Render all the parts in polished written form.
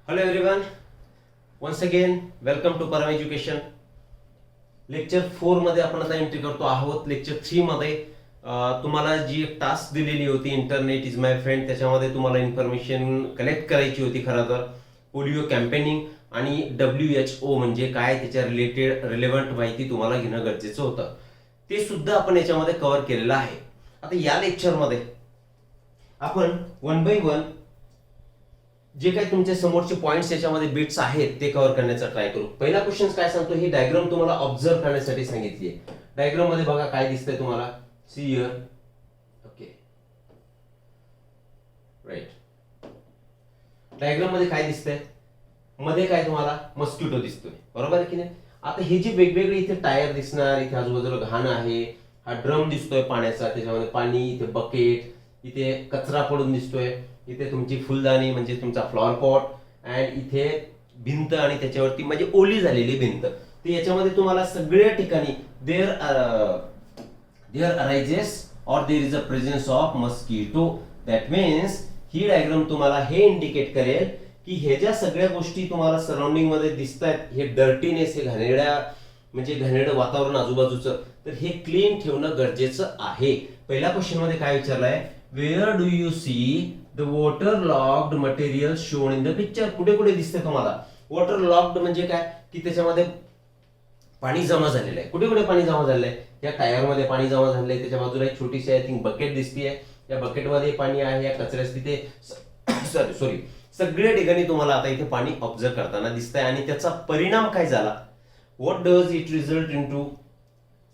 Hello everyone, once again welcome to Param Education. Lecture 4 मध्ये आपण आता एंट्री करतो आहोत. लेक्चर 3 मध्ये तुम्हाला जी एक टास्क दिलेली होती इंटरनेट इज माय फ्रेंड, त्याच्यामध्ये तुम्हाला इन्फॉर्मेशन कलेक्ट करायची होती. खरं तर पोलिओ कॅम्पेनिंग आणि WHO म्हणजे काय त्याच्या रिलेटेड रिलेव्हंट माहिती तुम्हाला घेणं गरजेचं होतं. ते सुद्धा आपण याच्यामध्ये कव्हर केलेलं आहे. आता या लेक्चरमध्ये आपण वन बाय वन जे काही तुमच्या समोरचे पॉइंट्स याच्यामध्ये बिट्स आहेत ते कव्हर करण्याचा ट्राय करू. पहिला क्वेश्चन काय सांगतो, ही डायग्राम तुम्हाला ऑब्झर्व करण्यासाठी सांगितली आहे. डायग्राम मध्ये बघा काय दिसतंय तुम्हाला. See here. Okay, right. Diagram मध्ये काय दिसतंय, मध्ये काय तुम्हाला मस्किटो दिसतोय, बरोबर आहे की नाही. आता हे जे वेगवेगळे इथे टायर दिसणार, इथे आजूबाजूला घाण आहे, हा ड्रम दिसतोय पाण्याचा, त्याच्यामध्ये पाणी, इथे बकेट, इथे कचरा पडून दिसतोय, इथे तुमची फुलदाणी म्हणजे तुमचा फ्लॉवर पॉट, अँड इथे भिंत आणि त्याच्यावरती म्हणजे ओली झालेली भिंत. तर याच्यामध्ये तुम्हाला सगळ्या ठिकाणी देअर अरायजेस और there is a presence of mosquito. That means ही डायग्राम तुम्हाला हे इंडिकेट करेल की हे ज्या सगळ्या गोष्टी तुम्हाला सराउंडिंग मध्ये दिसतात, हे डर्टीनेस, हे घाणेरड्या म्हणजे घाणेरडं वातावरण आजूबाजूचं, तर हे क्लीन ठेवणं गरजेचं आहे. पहिल्या क्वेश्चन मध्ये काय विचारलंय, where do you see the water logged material shown in the picture. कुठे कुठे दिसते तुम्हाला वॉटर लॉक्ड म्हणजे काय की त्याच्यामध्ये पाणी जमा झालेलं आहे. कुठे कुठे पाणी जमा झालेलं आहे, या टायर मध्ये पाणी जमा झालेलं आहे, त्याच्या बाजूला एक छोटीशी आय थिंक बकेट दिसतीये, या बकेटमध्ये पाणी आहे, या कचऱ्यास तिथे सॉरी सगळ्या ठिकाणी तुम्हाला आता इथे पाणी ऑब्झर्व करताना दिसतंय. आणि त्याचा परिणाम काय झाला, what does it result into,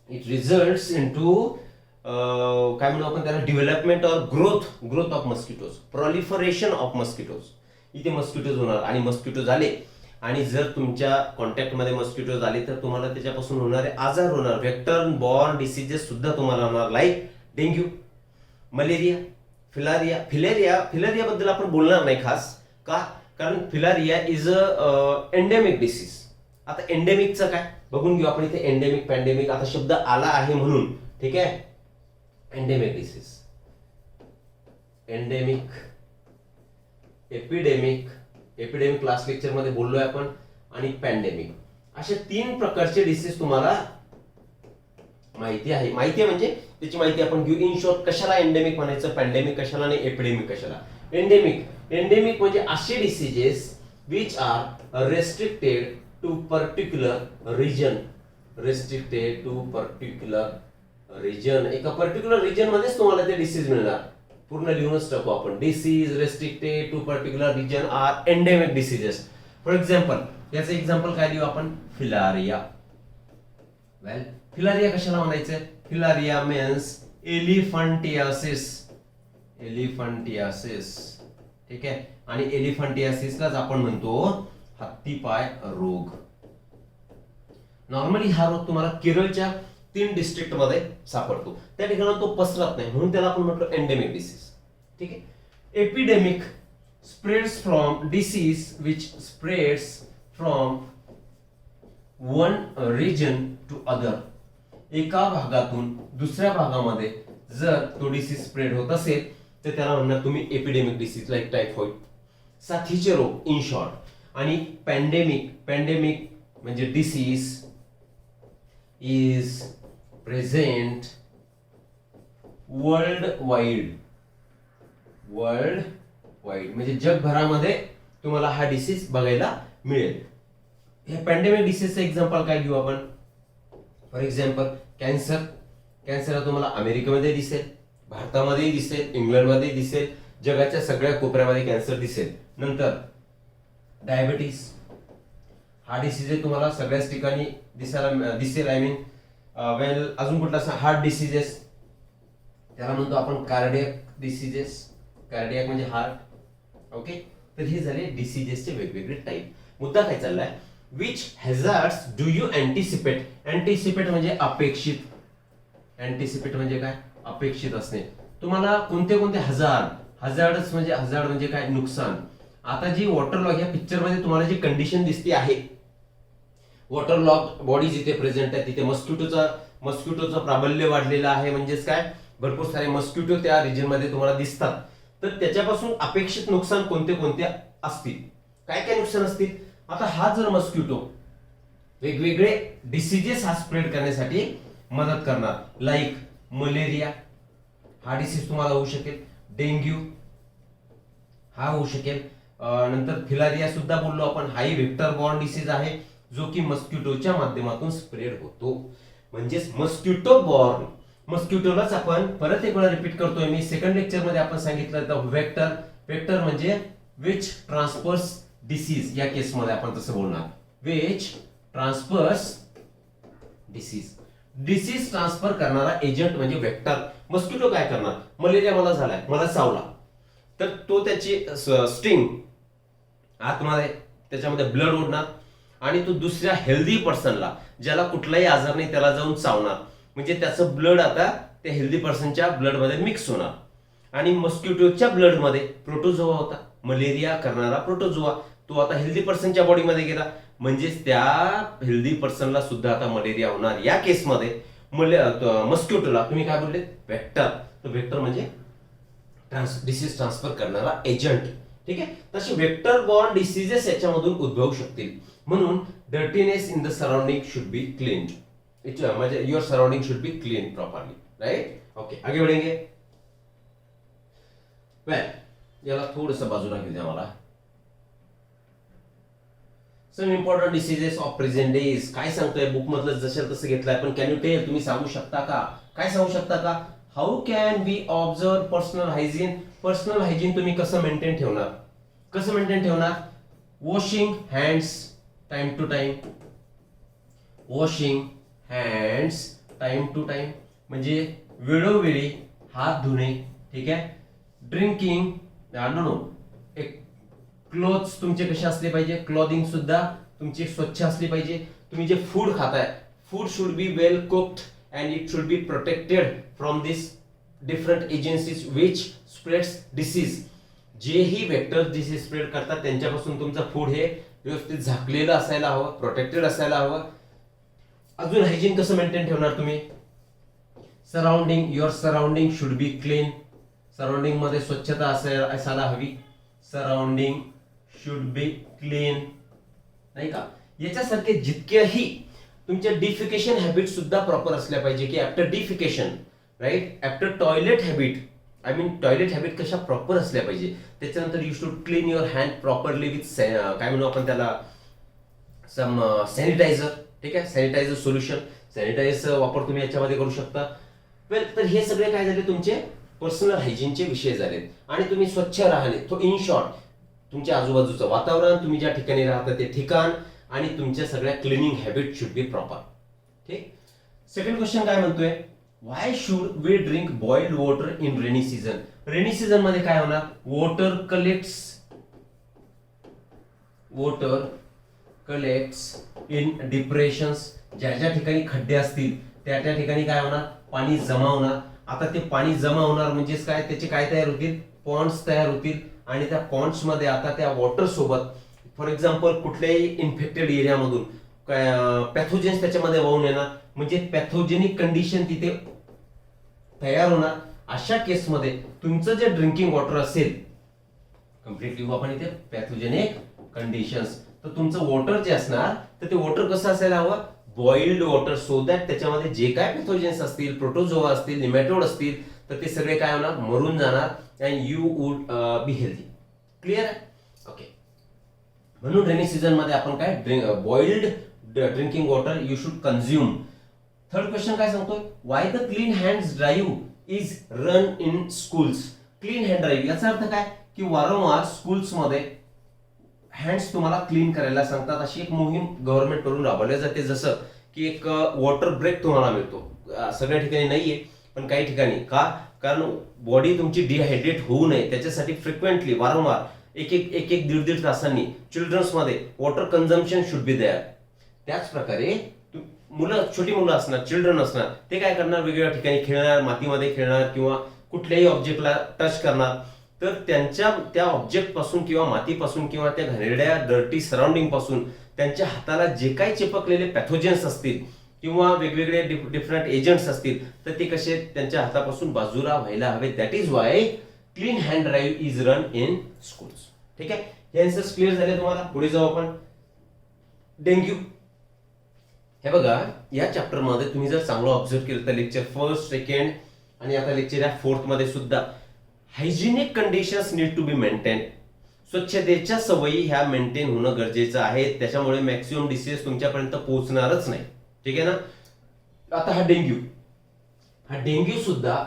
it results into काय म्हणू आपण त्याला, डेव्हलपमेंट और growth of mosquitoes, proliferation of mosquitoes. इथे मस्किटोज होणार आणि मस्किटो झाले आणि जर तुमच्या कॉन्टॅक्ट मध्ये मस्किटोज आले तर तुम्हाला त्याच्यापासून होणारे आजार होणार, वेक्टर बॉर्न डिसीजेस सुद्धा तुम्हाला होणार, लाईक डेंग्यू, मलेरिया, फिलेरिया बद्दल आपण बोलणार नाही खास का, कारण फिलारिया इज अ एंडेमिक डिसीज. आता एंडेमिकचं काय बघून घेऊ आपण. इथे एंडेमिक पॅन्डेमिक आता शब्द आला आहे म्हणून, ठीक आहे. Endemic disease, endemic, epidemic last lecture मध्ये बोललोय आपण, आणि पॅन्डेमिक, अशा 3 प्रकारचे डिसीज तुम्हाला माहिती आहे. म्हणजे त्याची माहिती आपण घेऊ. इन शॉर्ट कशाला एंडेमिक म्हणायचं, पॅन्डेमिक कशाला आणि एपिडेमिक कशाला. एंडेमिक म्हणजे असे diseases which are restricted to particular region, एका पर्टिक्युलर रिजन मध्येच तुम्हाला ते डिसीज मिळणार. पूर्ण लिहूनच टाकू आपण, disease restricted to particular region are endemic diseases. For example, याचं एक्झाम्पल काय देऊ आपण, फिलारिया. वेल, फिलारिया कशाला म्हणायचं, फिलारिया मीन्स एलिफंटियासिस, ठीक आहे. आणि एलिफंटियासिसलाच आपण म्हणतो हत्तीपाय रोग. नॉर्मली हा रोग तुम्हाला केरळच्या 3 डिस्ट्रिक्ट मध्ये सापडतो, त्या ठिकाणी तो पसरत नाही म्हणून त्याला आपण म्हटलं एंडेमिक डिसीज, ठीक आहे. Epidemic spreads from disease which spreads from one region to other. एका भागातून दुसऱ्या भागामध्ये जर तो डिसीज स्प्रेड होत असेल तर त्याला म्हणणार तुम्ही एपिडेमिक डिसीज, लाईक टायफॉइड, साथीचे रोग इन शॉर्ट. आणि पॅन्डेमिक म्हणजे disease is present world wide म्हणजे जगभरामध्ये तुम्हाला हा डिसीज बघायला मिळेल. हे पॅन्डेमिक डिसीजचं एक्झाम्पल काय घेऊ आपण. फॉर एक्झाम्पल कॅन्सर तुम्हाला अमेरिकेमध्ये दिसेल, भारतामध्येही दिसेल, इंग्लंडमध्ये दिसेल, जगाच्या सगळ्या कोपऱ्यामध्ये कॅन्सर दिसेल. नंतर डायबिटीस, हा डिसीज तुम्हाला सगळ्याच ठिकाणी दिसेल. आय मीन वेल, अजून कुठला हार्ट डिसीजेस, त्याला म्हणतो आपण कार्डियक डिसीजेस, कार्डियक म्हणजे हार्ट, ओके. तर हे झाले डिसीजेसचे वेगवेगळे टाईप. मुद्दा काय चाललाय, which hazards do you anticipate. Anticipate म्हणजे अपेक्षित, अँटिसिपेट म्हणजे काय, अपेक्षित असणे. तुम्हाला कोणते हजार्ड म्हणजे काय, नुकसान. आता जी वॉटर लॉक या पिक्चर मध्ये तुम्हाला जी कंडिशन दिसते आहे, वॉटर लॉक बॉडीज इथे प्रेझेंट आहे, तिथे मस्किटोचं प्राबल्य वाढलेलं आहे. म्हणजेच काय, भरपूर सारे मस्किटो त्या रिजन मध्ये तुम्हाला दिसतात. तर त्याच्यापासून अपेक्षित नुकसान कोणते कोणते असतील काय काय नुकसान असतील. आता हा जर मस्किटो वेगवेगळे डिसीजेस हा स्प्रेड करण्यासाठी मदत करणार, लाईक मलेरिया हा डिसीज तुम्हाला होऊ शकेल, डेंग्यू हा होऊ शकेल, नंतर फिलारिया सुद्धा बोललो आपण, हाही व्हेक्टर बॉर्न डिसीज आहे जो की मस्किटोच्या माध्यमातून स्प्रेड होतो. म्हणजेच मस्किटो बॉर्न, मस्किटोलाच आपण परत एक वेळा रिपीट करतोय मी, सेकंड लेक्चर मध्ये आपण सांगितलं तर व्हेक्टर, व्हेक्टर म्हणजे विच ट्रान्सफर्स डिसीज, या केस मध्ये आपण तसं बोलणार, which transfers disease, disease transfer करणारा एजंट म्हणजे व्हेक्टर. मस्किटो काय करणार, मलेरिया मला झालाय, मला चावला, तर तो त्याची स्टिंग आतमध्ये त्याच्यामध्ये ब्लड ओढणार आणि तो दुसऱ्या हेल्दी पर्सनला, ज्याला कुठलाही आजार नाही, त्याला जाऊन चावणार. म्हणजे त्याचं ब्लड आता त्या हेल्दी पर्सनच्या ब्लड मध्ये मिक्स होणार. आणि मस्किटोच्या ब्लड मध्ये प्रोटोझोआ होता, मलेरिया करणारा प्रोटोझोआ, तो आता हेल्दी पर्सनच्या बॉडीमध्ये गेला, म्हणजेच त्या हेल्दी पर्सनला सुद्धा आता मलेरिया होणार. या केसमध्ये मस्किटोला तुम्ही काय बोलले, व्हेक्टर. तर व्हेक्टर म्हणजे डिसीज ट्रान्सफर करणारा एजंट. ठीक आहे, तसे व्हेक्टर बॉर्न डिसीजेस याच्यामधून उद्भवू शकतील. म्हणून dirtiness in the surrounding should be clean, म्हणजे your surrounding should be clean properly, right. Okay, आगे बढ़ेंगे. वेल, याला थोडंसं बाजूला घेऊ द्या मला. Some important diseases of present days, काय सांगतोय बुक मधलं जसं तसं घेतलंय, पण कॅन यू टेल, तुम्ही सांगू शकता का, काय सांगू शकता का, how can we observe personal hygiene. Personal hygiene तुम्ही कसं मेंटेन ठेवणार, कसं मेंटेन ठेवणार, washing hands time to time, washing hands time to time म्हणजे वेळोवेळी हात धुणे. ठीक आहे, ड्रिंकिंग नो, एक क्लोथ्स तुमचे कसे असले पाहिजे, क्लॉथिंग सुद्धा तुमची स्वच्छ असली पाहिजे. तुम्ही जे फूड खाताय, food should be well cooked and it should be protected from this different agencies which spreads disease. जेही वेक्टर डिसीज स्प्रेड करतात त्यांच्यापासून तुमचं फूड हे व्यवस्थित झाकलेलं असायला हवं, प्रोटेक्टेड असायला हवं. अजून हायजीन कसं मेंटेन ठेवणार तुम्ही, surrounding, your surrounding should be clean, surrounding मध्ये स्वच्छता असायला हवी, सराउंडिंग शुड बी क्लीन, नाही का. याच्यासारखे जितकेही तुमचे डिफिकेशन हॅबिट सुद्धा प्रॉपर असल्या पाहिजे, की after defecation, right, after toilet habit, I mean toilet habit कशा प्रॉपर असल्या पाहिजे. त्याच्यानंतर you should clean your hand properly with काय म्हणू आपण त्याला, सम सॅनिटायझर. ठीक आहे, सॅनिटायझर सोल्युशन, सॅनिटायझर वापर तुम्ही याच्यामध्ये करू शकता. वेल, तर हे सगळे काय झाले, तुमचे पर्सनल हायजीनचे विषय झालेत. आणि तुम्ही स्वच्छ राहणे, तो इन शॉर्ट तुमच्या आजूबाजूचं वातावरण, तुम्ही ज्या ठिकाणी राहता ते ठिकाण, आणि तुमच्या सगळ्या cleaning habit should be proper. ठीक. सेकंड क्वेश्चन काय म्हणतोय, why should we drink boiled water in rainy season. Rainy season मध्ये काय होणार, वॉटर कलेक्ट्स इन डिप्रेशन्स. ज्या ज्या ठिकाणी खड्डे असतील त्या त्या ठिकाणी काय होणार, पाणी जमा होणार. आता ते पाणी जमा होणार म्हणजेच काय, त्याचे काय तयार होतील, पॉन्ड्स तयार होतील. आणि त्या पॉन्ड्स मध्ये आता त्या वॉटर सोबत, फॉर एक्झाम्पल कुठल्याही इन्फेक्टेड एरियामधून काय पॅथोजेन्स त्याच्यामध्ये वाहून येणार, म्हणजे पॅथोजेनिक कंडिशन तिथे तयार होणार. अशा केसमध्ये तुमचं जे ड्रिंकिंग वॉटर असेल, कम्प्लिटली आपण इथे पॅथोजेनिक कंडिशन्स, तर तुमचं वॉटर जे असणार तर ते वॉटर कसं असायला हवं, बॉइल्ड वॉटर, सो दॅट त्याच्यामध्ये जे काय पॅथोजेन्स असतील, प्रोटोझोआ असतील, निमॅटोड असतील, तर ते सगळे काय होणार, मरून जाणार. And you would be healthy. Clear आहे. ओके, म्हणून रेनी सीझन मध्ये आपण काय boiled drinking water you should consume. Third question काय सांगतोय, why the clean hands drive is run in schools. Clean hand drive याचा अर्थ काय, की वारंवार स्कूल्स मध्ये हँड्स तुम्हाला क्लीन करायला सांगतात. अशी एक मोहीम गव्हर्नमेंट कडून राबवली जाते. जसं की एक वॉटर ब्रेक तुम्हाला मिळतो, सगळ्या ठिकाणी नाहीये पण काही ठिकाणी. का, कारण बॉडी तुमची डिहायड्रेट होऊ नये त्याच्यासाठी फ्रिक्वेंटली वारंवार एक दीड तासांनी चिल्ड्रन्स मध्ये water consumption should be there. त्याच प्रकारे मुलं, छोटी मुलं असणार, चिल्ड्रन असणार, ते काय करणार, वेगवेगळ्या ठिकाणी खेळणार, मातीमध्ये खेळणार किंवा कुठल्याही ऑब्जेक्टला टच करणार. तर त्यांच्या त्या ऑब्जेक्ट पासून किंवा मातीपासून किंवा त्या घाणेरड्या डर्टी सराउंडिंग पासून त्यांच्या हाताला जे काही चिपकलेले पॅथोजेन्स असतील किंवा वेगवेगळे डिफरंट एजंट्स असतील, तर ते कसे त्यांच्या हातापासून बाजूला व्हायला हवे. That is Y clean hand drive is run in schools. ठीक आहे, हे आन्सर्स क्लिअर झाले तुम्हाला. पुढे जाऊ आपण. डेंग्यू. हे बघा, या चॅप्टर मध्ये तुम्ही जर चांगलं ऑब्झर्व केलं तर लेक्चर फर्स्ट, सेकंड आणि आता लेक्चर या फोर्थ मध्ये सुद्धा hygienic conditions need to be maintain. स्वच्छतेच्या सवयी ह्या मेंटेन होणं गरजेचं आहे. त्याच्यामुळे मॅक्सिमम डिसीज तुमच्यापर्यंत पोहोचणारच नाही. ठीक आहे ना. आता हा डेंग्यू सुद्धा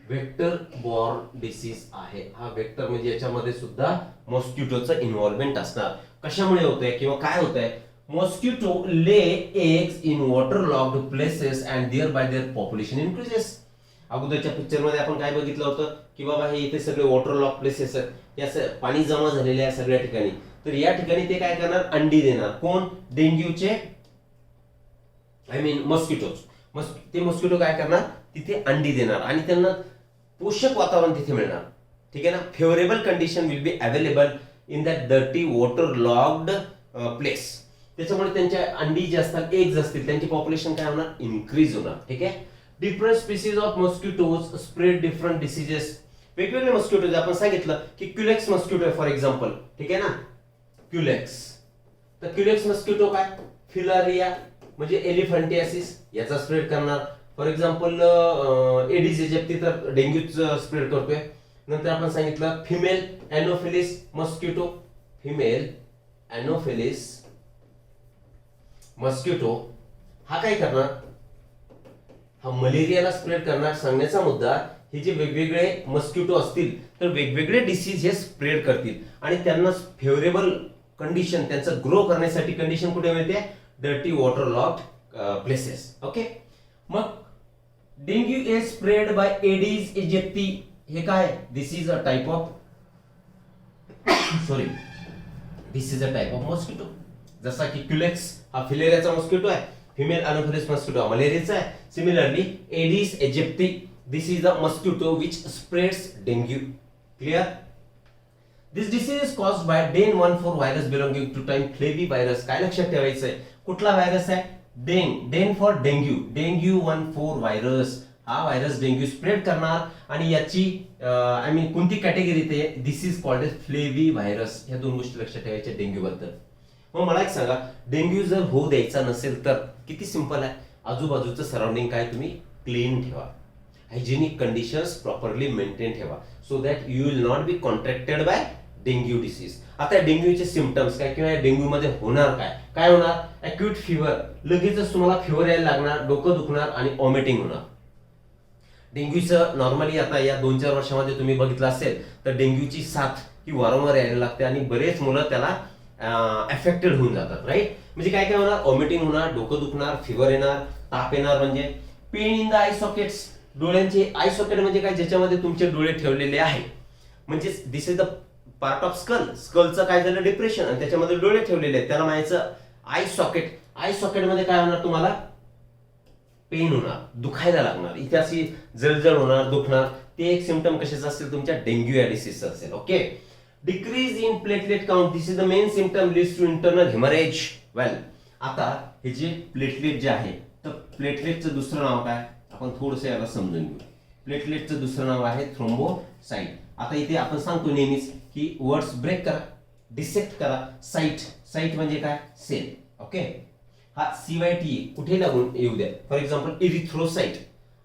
वेक्टर बॉर्न डिसीज आहे. हा वेक्टर म्हणजे याच्यामध्ये सुद्धा मॉस्किटोचं इन्व्हॉल्वमेंट असणार. कशामुळे होतंय किंवा काय होतंय? Mosquito lay eggs in water locked places and thereby their population increases. अगोदरच्या पिक्चर मध्ये आपण काय बघितलं होतं की बाबा हे इथे सगळे वॉटर लॉक प्लेसेस आहेत, या पाणी जमा झालेले आहे सगळ्या ठिकाणी. तर या ठिकाणी ते काय करणार? अंडी देणार. कोण? डेंग्यूचे आय मीन मॉस्किटोज. ते मॉस्किटो काय करणार? तिथे अंडी देणार आणि त्यांना पोषक वातावरण तिथे मिळणार. ठीक आहे ना. Favourable condition will be available in that dirty water locked place. त्याच्यामुळे त्यांच्या अंडी जे असतात, एग्ज असतील, त्यांची पॉप्युलेशन काय होणार? इन्क्रीज होणार. ठीक आहे. Different species of mosquitoes spread different diseases. वेगवेगळे मॉस्किटोज आपण सांगितलं की क्युलेक्स मॉस्किटो आहे फॉर एक्झाम्पल. ठीक आहे ना. क्युलेक्स. तर क्युलेक्स मॉस्किटो काय? फिलारिया म्हणजे एलिफंटियासिस याचा स्प्रेड करणार. फॉर एक्झाम्पल एडिस इजिप्टी तर डेंग्यूच स्प्रेड करतोय. नंतर आपण सांगितलं female Anopheles mosquito. Female Anopheles mosquito हा काय करणार? हा मलेरियाला स्प्रेड करणार. सांगण्याचा मुद्दा, हे जे वेगवेगळे मॉस्किटो असतील तर वेगवेगळे डिसीज हे स्प्रेड करतील आणि त्यांना फेवरेबल कंडिशन, त्यांचं ग्रो करण्यासाठी कंडिशन कुठे मिळते? Dirty water locked places. Okay. मग dengue is spread by Aedes aegypti. हे काय? This is a type of mosquito. जसा की क्युलेक्स हा फिलेरियाचा मॉस्किटो आहे, फिमेल एनोफिलिस मॉस्किटो हा मलेरियाचा आहे. Similarly Aedes aegypti this is a mosquito which spreads dengue. Clear? This disease is caused by DEN14 virus belonging to type flavivirus. काय लक्षात ठेवायचं आहे? कुठला व्हायरस आहे? Then for dengue 14 virus. हा व्हायरस डेंग्यू स्प्रेड करणार आणि याची आय मीन कोणती कॅटेगरी ते? This is called as flavivirus. ह्या दोन गोष्टी लक्षात ठेवायच्या डेंग्यू बद्दल. मग मला एक सांगा, डेंग्यू जर होऊ द्यायचा नसेल तर किती सिंपल आहे. आजूबाजूचं सराउंडिंग काय तुम्ही क्लीन ठेवा, हायजिनिक कंडिशन्स प्रॉपरली मेंटेन ठेवा, so that you will not be contracted by dengue disease. आता डेंग्यूचे सिम्पटम्स काय किंवा डेंग्यू मध्ये होणार काय? काय होणार? Acute fever. लगेचच तुम्हाला फिवर यायला लागणार, डोकं दुखणार आणि वॉमिटिंग होणार. डेंग्यूचं नॉर्मली आता या 2-4 वर्षामध्ये तुम्ही बघितलं असेल तर डेंग्यूची साथ ही वारंवार यायला लागते आणि बरेच मुलं त्याला अफेक्टेड होऊन जातात. राईट. म्हणजे काय काय होणार? वॉमिटिंग होणार, डोकं दुखणार, फिवर येणार, ताप येणार. म्हणजे pain in the I sockets. डोळ्यांचे आय सॉकेट म्हणजे काय? ज्याच्यामध्ये तुमचे डोळे ठेवलेले आहे. म्हणजे दिस इज द पार्ट ऑफ स्कलचं काय झालं? डिप्रेशन आणि त्याच्यामध्ये डोळे ठेवलेले आहेत, त्याला म्हणायचं आय सॉकेट. आय सॉकेट मध्ये काय होणार? तुम्हाला पेन होणार, दुखायला लागणार, इथे अशी जळजळ होणार, दुखणार. ते एक सिम्पटम कशाचं असेल? तुमच्या डेंग्यू या डिसीजचं असेल. Okay. Decrease in platelet count. This is the main symptom leads to internal haemorrhage. Well, आता हे जे प्लेटलेट जे आहे तर प्लेटलेटचं दुसरं नाव काय? आपण थोडंसं याला समजून घेऊ. प्लेटलेटचं दुसरं नाव आहे थ्रोम्बोसाइट. आता इथे आपण सांगतो नेहमीच की वर्ड्स ब्रेक करा, डिसेक्ट करा. साइट म्हणजे काय? सेल. ओके. हा CYT कुठे लागून येऊ द्या. For example erythrocyte.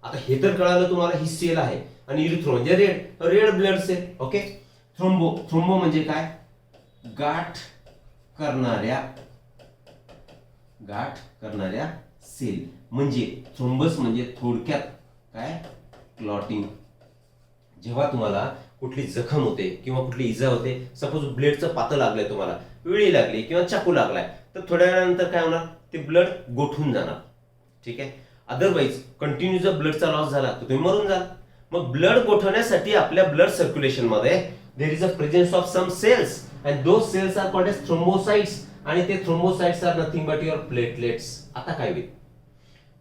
आता हे तर कळालं तुम्हाला, ही सेल आहे आणि इरिथ्रो म्हणजे red blood cell. Okay. Thrombo म्हणजे काय? गाठ करणाऱ्या सेल. म्हणजे थ्रोम्बस म्हणजे थोडक्यात काय? क्लॉटिंग. जेव्हा तुम्हाला कुठली जखम होते किंवा कुठली इजा होते, सपोज ब्लेडचं पातं लागलंय, तुम्हाला विळी लागली किंवा चाकू लागलाय, तर थोड्या वेळानंतर काय होणार? ते ब्लड गोठून जाणार. ठीक आहे. अदरवाईज कंटिन्यू जर ब्लडचा लॉस झाला तर तुम्ही मरून जाल. मग ब्लड गोठवण्यासाठी आपल्या ब्लड सर्क्युलेशन मध्ये there is a presence of some cells and those cells are called as thrombocytes आणि ते thrombocytes are nothing but your platelets. आता काय होईल?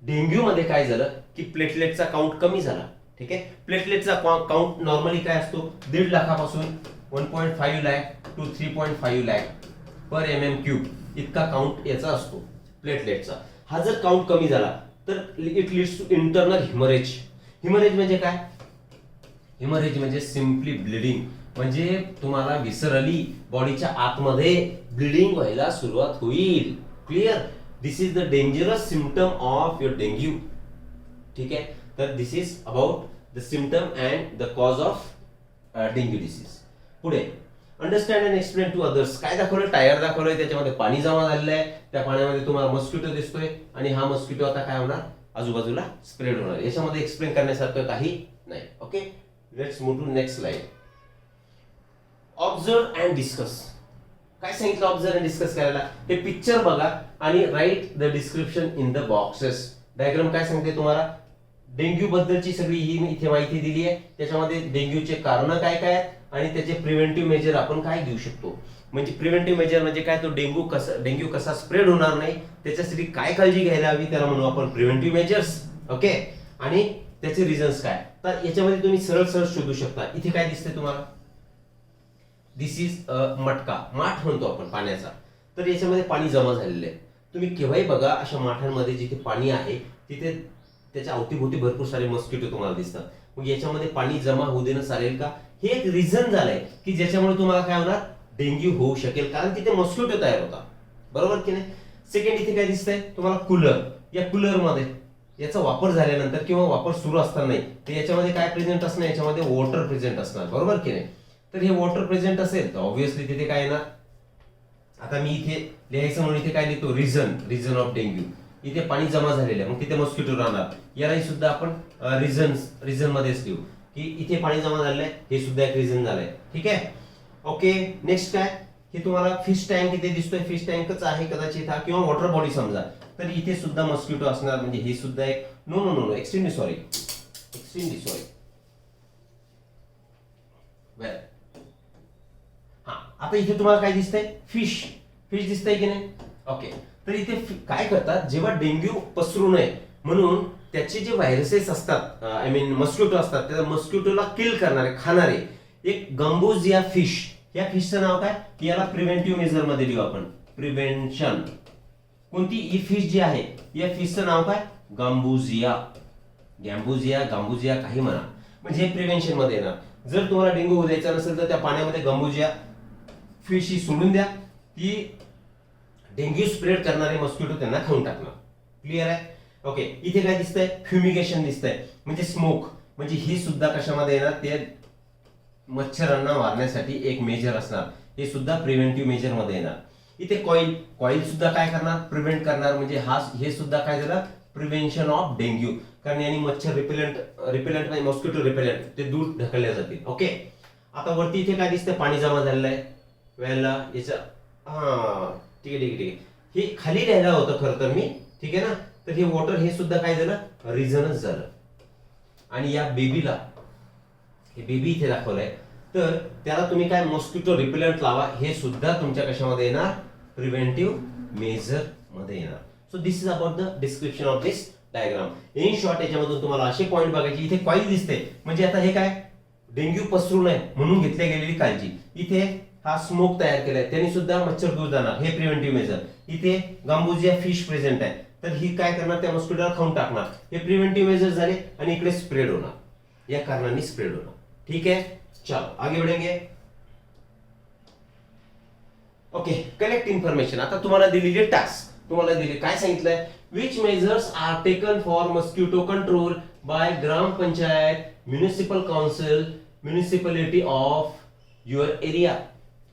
डेंग्यू मध्ये काय झालं की प्लेटलेटचा काउंट कमी झाला. ठीक आहे. प्लेटलेटचा काउंट नॉर्मली काय असतो? 1.5 लाखापासून 1.5 lakh to 3.5 lakh per mm³ इतका काउंट याचा असतो प्लेटलेटचा. हा जर काउंट कमी झाला तर it leads to internal haemorrhage. Haemorrhage म्हणजे काय? हिमरेज म्हणजे सिम्पली ब्लिडिंग. म्हणजे तुम्हाला विसरली बॉडीच्या आतमध्ये ब्लिडिंग व्हायला सुरुवात होईल. Clear? This is the dangerous symptom of your dengue. ठीक आहे, तर this is about the symptom and the cause of dengue disease. पुढे understand and explain to others. काय दाखवलं? टायर दाखवलंय, त्याच्यामध्ये पाणी जमा झालेलं आहे, त्या पाण्यामध्ये तुम्हाला मस्किटो दिसतोय आणि हा मस्किटो आता काय होणार? आजूबाजूला स्प्रेड होणार. याच्यामध्ये एक्सप्लेन करण्यासारखं काही नाही. Okay, let's move to next slide. Observe and discuss. काय सांगितलं ऑब्झर्व अँड डिस्कस करायला? हे पिक्चर बघा आणि write the description in the boxes. Diagram काय सांगते तुम्हाला? डेंग्यू बद्दलची सगळी ही मी इथे माहिती दिली आहे. त्याच्यामध्ये डेंग्यूचे कारण काय काय आहेत आणि त्याचे प्रिव्हेंटिव्ह मेजर आपण काय घेऊ शकतो. म्हणजे प्रिव्हेंटिव्ह मेजर म्हणजे काय? तो डेंग्यू कसा स्प्रेड होणार नाही त्याच्यासाठी काय काळजी घ्यायला हवी, त्याला म्हणू आपण प्रिव्हेंटिव्ह मेजर्स. ओके, आणि त्याचे रिझन्स काय? तर याच्यामध्ये तुम्ही सरळ सरळ शोधू शकता. इथे काय दिसतंय तुम्हाला? दिस इज मटका, माठ म्हणतो आपण पाण्याचा. तर याच्यामध्ये पाणी जमा झालेलं आहे. तुम्ही केव्हाही बघा अशा माठांमध्ये जिथे पाणी आहे तिथे त्याच्या अवतीभोवती भरपूर सारे मस्किटो तुम्हाला दिसतात. मग याच्यामध्ये पाणी जमा होऊ देणं चालेल का? हे एक रिझन झालंय की ज्याच्यामुळे तुम्हाला काय होणार? डेंग्यू होऊ शकेल, कारण तिथे मस्किटो तयार होतात. बरोबर की नाही? सेकंड, इथे काय दिसतंय तुम्हाला? कूलर. या कूलर मध्ये याचा वापर झाल्यानंतर किंवा वापर सुरू असताना ते याच्यामध्ये काय प्रेझेंट असणार? याच्यामध्ये वॉटर प्रेझेंट असणार. बरोबर की नाही? तर हे वॉटर प्रेझेंट असेल तर ऑब्व्हियसली तिथे काय येणार? आता मी इथे लिहायचं म्हणून इथे काय लिहितो? Reason of dengue. इथे पाणी जमा झालेलं आहे, मग तिथे मस्किटो राहणार. यालाही सुद्धा आपण रिझन मध्येच लिहू की इथे पाणी जमा झालेलं आहे, हे सुद्धा एक रिझन झालंय. ठीक आहे, ओके. नेक्स्ट काय? हे तुम्हाला फिश टँक इथे दिसतोय, फिश टँकच आहे कदाचित हा, किंवा वॉटर बॉडी समजा. तर इथे सुद्धा मस्किटो असणार, म्हणजे हे सुद्धा एक नो एक्सट्रीमली सॉरी. हा, आता इथे तुम्हाला काय दिसतंय? फिश दिसतंय की नाही? ओके, तर इथे काय करतात? जेव्हा डेंग्यू पसरू नये म्हणून त्याचे जे व्हायरसेस असतात, आय मीन मस्किटो असतात, त्या मस्किटोला किल करणारे, खाणारे एक गंबुजिया फिश. या फिशचं नाव काय? याला प्रिव्हेंटिव्ह मेजर मध्ये लिहू आपण, प्रिव्हेंशन. कोणती? ही फिश जी आहे या फिशचं नाव काय? गंबुजिया. गांबुजिया काही म्हणा, म्हणजे प्रिव्हेंशन मध्ये येणार. जर तुम्हाला डेंग्यू होऊ द्यायचा नसेल तर त्या पाण्यामध्ये गंबुजिया फिश ही सोडून द्या, ती डेंग्यू स्प्रेड करणारे मस्किटो त्यांना खाऊन टाकणार. क्लिअर आहे? ओके, इथे काय दिसतंय? फ्युमिगेशन दिसतंय, म्हणजे स्मोक. म्हणजे ही सुद्धा कशामध्ये येणार? ते मच्छरांना मारण्यासाठी एक मेजर असणार. हे सुद्धा प्रिव्हेंटिव्ह मेजर मध्ये येणार. इथे कॉईल सुद्धा काय करणार? प्रिव्हेंट करणार. म्हणजे हे सुद्धा काय झालं? Prevention of dengue. कारण यांनी मच्छर रिपेलंट म्हणजे मॉस्किटो रिपेलंट ते दूर ढकलल्या जातील. ओके, आता वरती इथे काय दिसतंय? पाणी जमा झालेलं आहे. वेळेला याचा ठीक आहे. हे खाली लिहायला होतं खरं तर मी, ठीक आहे ना? तर हे वॉटर हे सुद्धा काय झालं? रिझनच झालं. आणि या बेबीला, हे बेबी इथे दाखवलंय, तर त्याला तुम्ही काय? मॉस्किटो रिपेलंट लावा. हे सुद्धा तुमच्या कशामध्ये येणार? प्रिव्हेंटिव्ह मेजर मध्ये येणार. So this is about the description of this diagram. In short याच्यामधून तुम्हाला असे पॉईंट बघायचे. इथे कॉईल दिसते, म्हणजे आता हे काय? डेंग्यू पसरू नये म्हणून घेतली गेलेली काळजी. इथे हा स्मोक तयार केलाय, त्यांनी सुद्धा मच्छर दूर जाणार, हे प्रिव्हेंटिव्ह मेजर. इथे गांबुजिया फिश प्रेझेंट आहे, तर ही काय करणार? त्या मस्किटोला खाऊन टाकणार. हे प्रिव्हेंटिव्ह मेजर झाले आणि इकडे स्प्रेड होणार, या कारणांनी स्प्रेड होणार. ठीक है, चलो आगे बढ़ेंगे. Okay, collect information. आता तुम्हाला दिलेली टास्क, तुम्हाला दिले काय सांगितलंय? Which measures are taken for mosquito control by gram panchayat, municipal council, municipality of your area.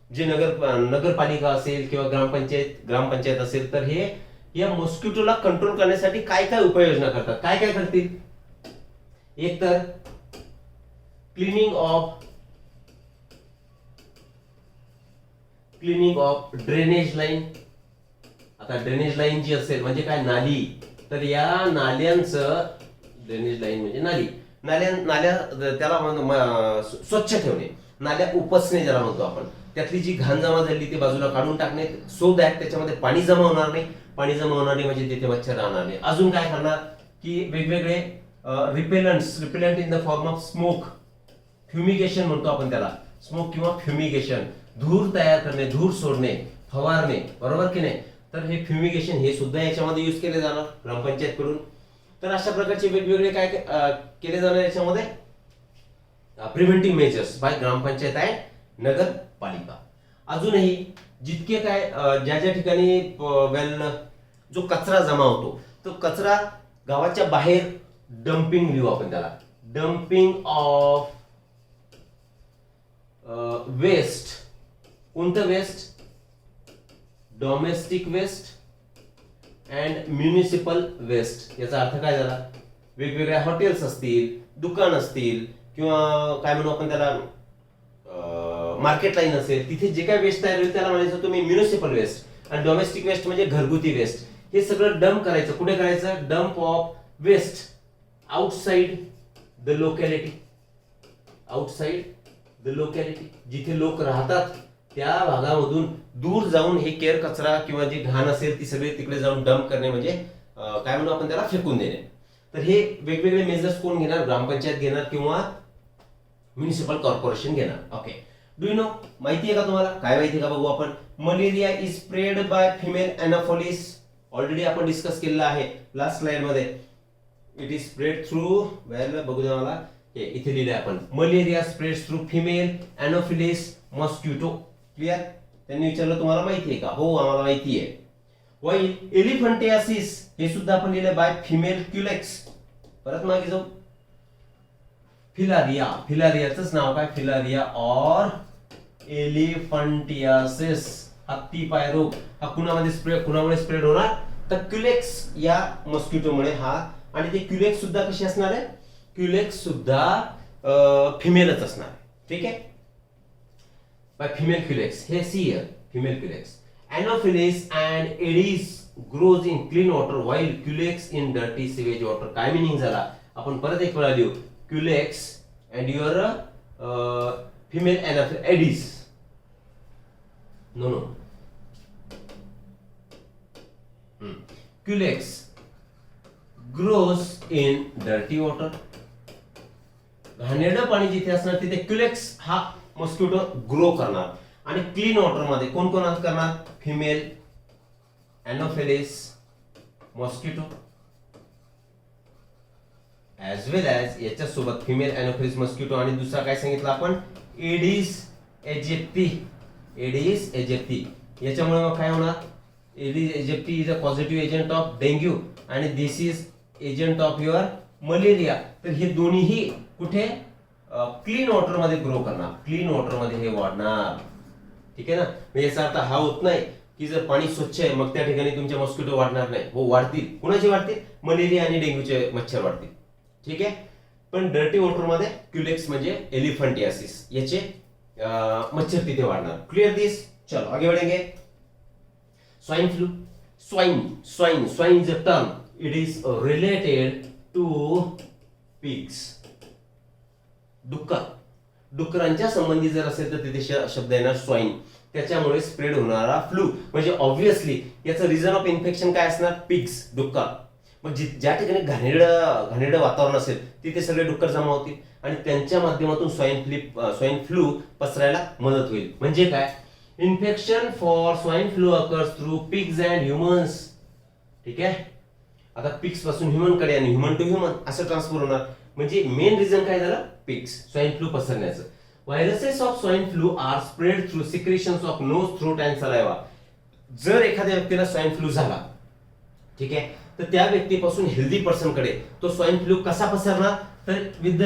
जे नगरपालिका असेल किंवा ग्रामपंचायत असेल, तर हे या मॉस्किटोला कंट्रोल करण्यासाठी काय काय उपाययोजना करतात? काय काय करतील? एक तर क्लीनिंग ऑफ ड्रेनेज लाईन. आता ड्रेनेज लाईन जी असेल म्हणजे काय? नाली. तर या नाल्यांचं, ड्रेनेज लाईन म्हणजे नाल्या त्याला स्वच्छ ठेवणे, नाल्या उपसणे ज्याला म्हणतो आपण. त्यातली जी घाण जमा झाली ती बाजूला काढून टाकणे, सो दॅट त्याच्यामध्ये पाणी जमा होणार नाही. पाणी जमा होणार नाही म्हणजे तिथे मच्छर राहणार नाही. अजून काय करणार की वेगवेगळे repellent in the form of smoke, fumigation म्हणतो आपण त्याला, स्मोक किंवा फ्युमिगेशन, धूर तयार करणे, धूर सोडणे, फवारणे. बरोबर की नाही? तर हे फ्युमिगेशन हे सुद्धा याच्यामध्ये यूज केले जाणार ग्रामपंचायत कडून. तर अशा प्रकारचे वेगवेगळे काय केले जाणार याच्यामध्ये? Preventive measures by gram panchayat and nagarpalika. अजूनही जितके काय ज्या ज्या ठिकाणी वेल जो कचरा जमा होतो तो कचरा गावाच्या बाहेर डम्पिंग लिहू आपण त्याला. Dumping of waste. कोणतं waste? Domestic waste and municipal waste. याचा अर्थ काय झाला? वेगवेगळ्या हॉटेल्स असतील, दुकान असतील, किंवा काय म्हणू आपण त्याला मार्केट लाईन असेल, तिथे जे काय वेस्ट तयार होईल त्याला म्हणायचं तुम्ही म्युनिसिपल वेस्ट. आणि डोमेस्टिक वेस्ट म्हणजे घरगुती वेस्ट. हे सगळं डंप करायचं. कुठे करायचं? Dump of waste outside the locality. Outside the locality, जिथे लोक राहतात त्या भागामधून दूर जाऊन हे केर कचरा किंवा जी घाण असेल ती सगळी तिकडे जाऊन डंप करणे, म्हणजे काय म्हणू आपण त्याला, फेकून देणे. तर हे वेगवेगळे मेजर्स कोण घेणार? ग्रामपंचायत घेणार किंवा म्युनिसिपल कॉर्पोरेशन घेणार. ओके, डू यू नो, माहिती आहे का तुम्हाला? काय माहिती आहे का बघू आपण. Malaria is spread by female Anopheles. Already आपण डिस्कस केलेला आहे लास्ट स्लाइड मध्ये. It is spread through, well बघू द्या मला, हे इथे लिहिले आपण. Malaria spreads through female Anopheles mosquito. Clear? त्यांनी विचारलं तुम्हाला माहिती आहे का? हो, आम्हाला माहिती आहे. वाईल एलिफंटियासिस हे सुद्धा आपण लिहिले बाय फिमेल क्युलेक्स. परत मागे जाऊ. फिलारिया. फिलारियाचंच नाव काय? फिलारिया ऑर एलिफंटियासिस. हत्तीपाय रोग हा कुणामुळे स्प्रेड होणार? तर क्युलेक्स या मॉस्किटोमुळे हा. आणि ते क्युलेक्स सुद्धा कशी असणार आहे? क्युलेक्स सुद्धा फिमेलच असणार. ठीक आहे, बाय फिमेल क्युलेक्स. हे see here, female Culex. Anopheles and Aedes grows in clean water while Culex in dirty sewage water. काय मिनिंग झाला? आपण परत एक वेळा लिहू. Culex and your female Aedes. No. Culex grows in dirty water. घाणेरडं पाणी जिथे असणार तिथे क्युलेक्स हा मॉस्किटो ग्रो करणार. आणि क्लीन वॉटर मध्ये कोण कोण करणार? फिमेल एनोफिलिस मॉस्किटो ऍज वेल ऍज याच्या सोबत फिमेल एनोफिलिस मॉस्किटो. आणि दुसरा काय सांगितलं आपण? Aedes aegypti. Aedes aegypti. याच्यामुळे मग काय होणार? Aedes aegypti is a positive agent of dengue आणि this is agent of your malaria. तर हे दोन्हीही कुठे? क्लीन वॉटर मध्ये ग्रो करणार. क्लीन वॉटर मध्ये हे वाढणार. ठीक आहे ना? म्हणजे याचा अर्थ हा होत नाही की जर पाणी स्वच्छ आहे मग त्या ठिकाणी तुमचे मॉस्किटो वाढणार नाही. हो, वाढतील. कुणाचे वाढतील? मलेरिया आणि डेंग्यूचे मच्छर वाढतील. ठीक आहे, पण डर्टी वॉटर मध्ये क्युलेक्स म्हणजे एलिफंटियासिस याचे मच्छर तिथे वाढणार. Clear this? चलो आगे बढ़ेंगे. Swine flu. Swine is a term. It is related to pigs. डुकरांच्या संबंधी जर असेल तर तिथे शब्द येणार स्वाइन. त्याच्यामुळे स्प्रेड होणारा फ्लू. म्हणजे ऑब्व्हियसली याचं रिझन ऑफ इन्फेक्शन काय असणार? पिग्स, डुक्कर. मग ज्या ठिकाणी घाणेरडं वातावरण असेल तिथे सगळे डुक्कर जमा होतील आणि त्यांच्या माध्यमातून स्वाइन फ्लू पसरायला मदत होईल. म्हणजे काय? Infection for swine flu occurs through pigs and humans. ठीक आहे, आता पिग्स पासून ह्युमन कडे आणि ह्युमन टू ह्युमन असं ट्रान्सफर होणार. म्हणजे मेन रिझन काय झालं? पिग्स, स्वाइन फ्लू पसरण्याचं. Viruses of swine flu are spread through secretions of nose, throat and saliva. जर एखाद्या व्यक्तीला स्वाइन फ्लू झाला, ठीक आहे, तर त्या व्यक्तीपासून हेल्दी पर्सन कडे तो स्वाइन फ्लू कसा पसरणार? तर विथ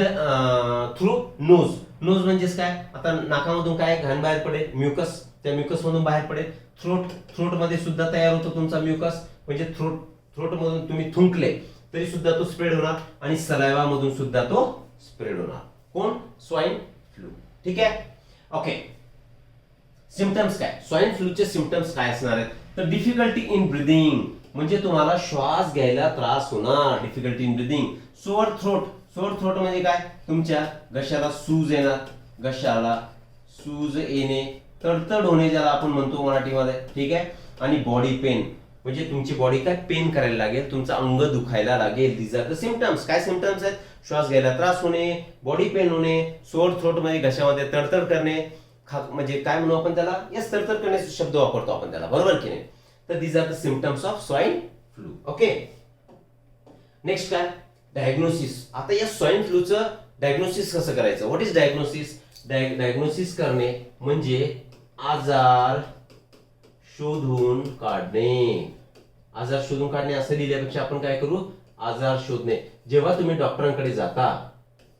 थ्रू नोज. नोज म्हणजेच काय? आता नाकामधून काय घाण बाहेर पडेल? म्युकस. त्या म्युकस मधून बाहेर पडेल. थ्रोट मध्ये सुद्धा तयार होतो तुमचा म्युकस. म्हणजे थ्रोट मधून तुम्ही थुंकले तरी सुद्धा तो स्प्रेड होणार आणि सलायवा मधून सुद्धा तो स्प्रेड होणार. कोण? Swine flu. ठीक आहे, ओके. सिम्पटम्स काय? स्वाइन फ्लूचे सिम्पटम्स काय असणार आहेत? तर डिफिकल्टी इन ब्रीदिंग, म्हणजे तुम्हाला श्वास घ्यायला त्रास होणार. Difficulty in breathing. Sore throat म्हणजे काय? तुमच्या घशाला सूज येणार. घशाला सूज येणे, तडतड होणे ज्याला आपण म्हणतो मराठीमध्ये. ठीक आहे, आणि बॉडी पेन म्हणजे तुमची बॉडी काय पेन करायला लागेल, तुमचं अंग दुखायला लागेल. These are the symptoms. काय सिम्पटम्स आहेत? श्वास घ्यायला त्रास होणे, बॉडी पेन होणे, सोअर थ्रोट म्हणजे घशामध्ये तडतड करणे. म्हणजे काय म्हणू आपण त्याला? यस, तडतड करण्याचा शब्द वापरतो आपण त्याला, बरोबर की नाही? तर these are the symptoms of swine flu. Okay, next काय? डायग्नोसिस. आता या स्वाइन फ्लूचं डायग्नोसिस कसं करायचं? What is diagnosis? डायग्नोसिस करणे म्हणजे आजार शोधून काढणे. आजार शोधून काढणे असं लिहिल्यापेक्षा आपण काय करू, आजार शोधणे. जेव्हा तुम्ही डॉक्टरांकडे जाता,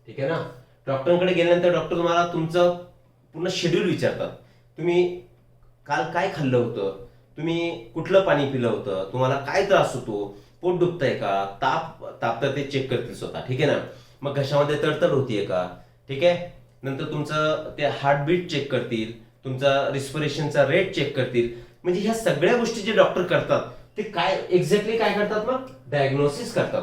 ठीक आहे ना, डॉक्टरांकडे गेल्यानंतर डॉक्टर तुम्हाला तुमचं पूर्ण शेड्यूल विचारतात. तुम्ही काल काय खाल्लं होतं, तुम्ही कुठलं पाणी पिलं होतं, तुम्हाला काय त्रास होतो, पोट दुखतंय का, ताप ते चेक करतील स्वतः, ठीक आहे ना. मग घशामध्ये तडतड होतीये का, ठीक आहे. नंतर तुमचं ते हार्टबीट चेक करतील, तुमचा रिस्पिरेशनचा रेट चेक करतील. म्हणजे ह्या सगळ्या गोष्टी जे डॉक्टर करतात ते काय एक्झॅक्टली काय करतात, मग डायग्नोसिस करतात.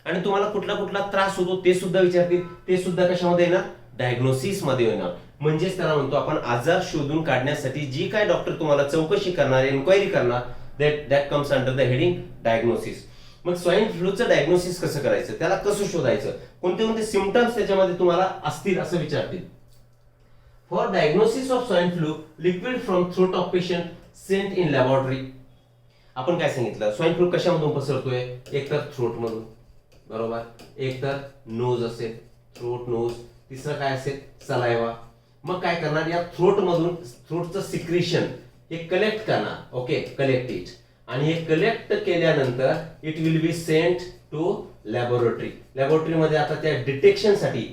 आणि तुम्हाला कुठला कुठला त्रास होतो ते सुद्धा विचारतील. ते सुद्धा कशामध्ये येणार, डायग्नोसिस मध्ये येणार. म्हणजेच त्याला म्हणतो आपण आजार शोधून काढण्यासाठी जी काय डॉक्टर तुम्हाला चौकशी करणार, एन्क्वायरी करणार, that comes under the heading diagnosis. मग स्वाईन फ्लूचं डायग्नोसिस कसं करायचं, त्याला कसं शोधायचं, कोणते कोणते सिम्पटम्स त्याच्यामध्ये तुम्हाला असतील असं विचारतील. For diagnosis of swine flu, liquid from throat of patient sent in laboratory. आपण काय सांगितलं, स्वाईन फ्लू कशामधून पसरतोय, एक तर थ्रोट मधून, बरोबर, एक तर नोज असेल, थ्रोट नोज, तिसरं काय असेल, सलायवा. मग काय करणार, या थ्रोट मधून थ्रोटचं सिक्रेशन हे कलेक्ट करणार, ओके, कलेक्ट इट. आणि हे कलेक्ट केल्यानंतर it will be sent to laboratory. लॅबोरेटरीमध्ये आता त्या डिटेक्शनसाठी,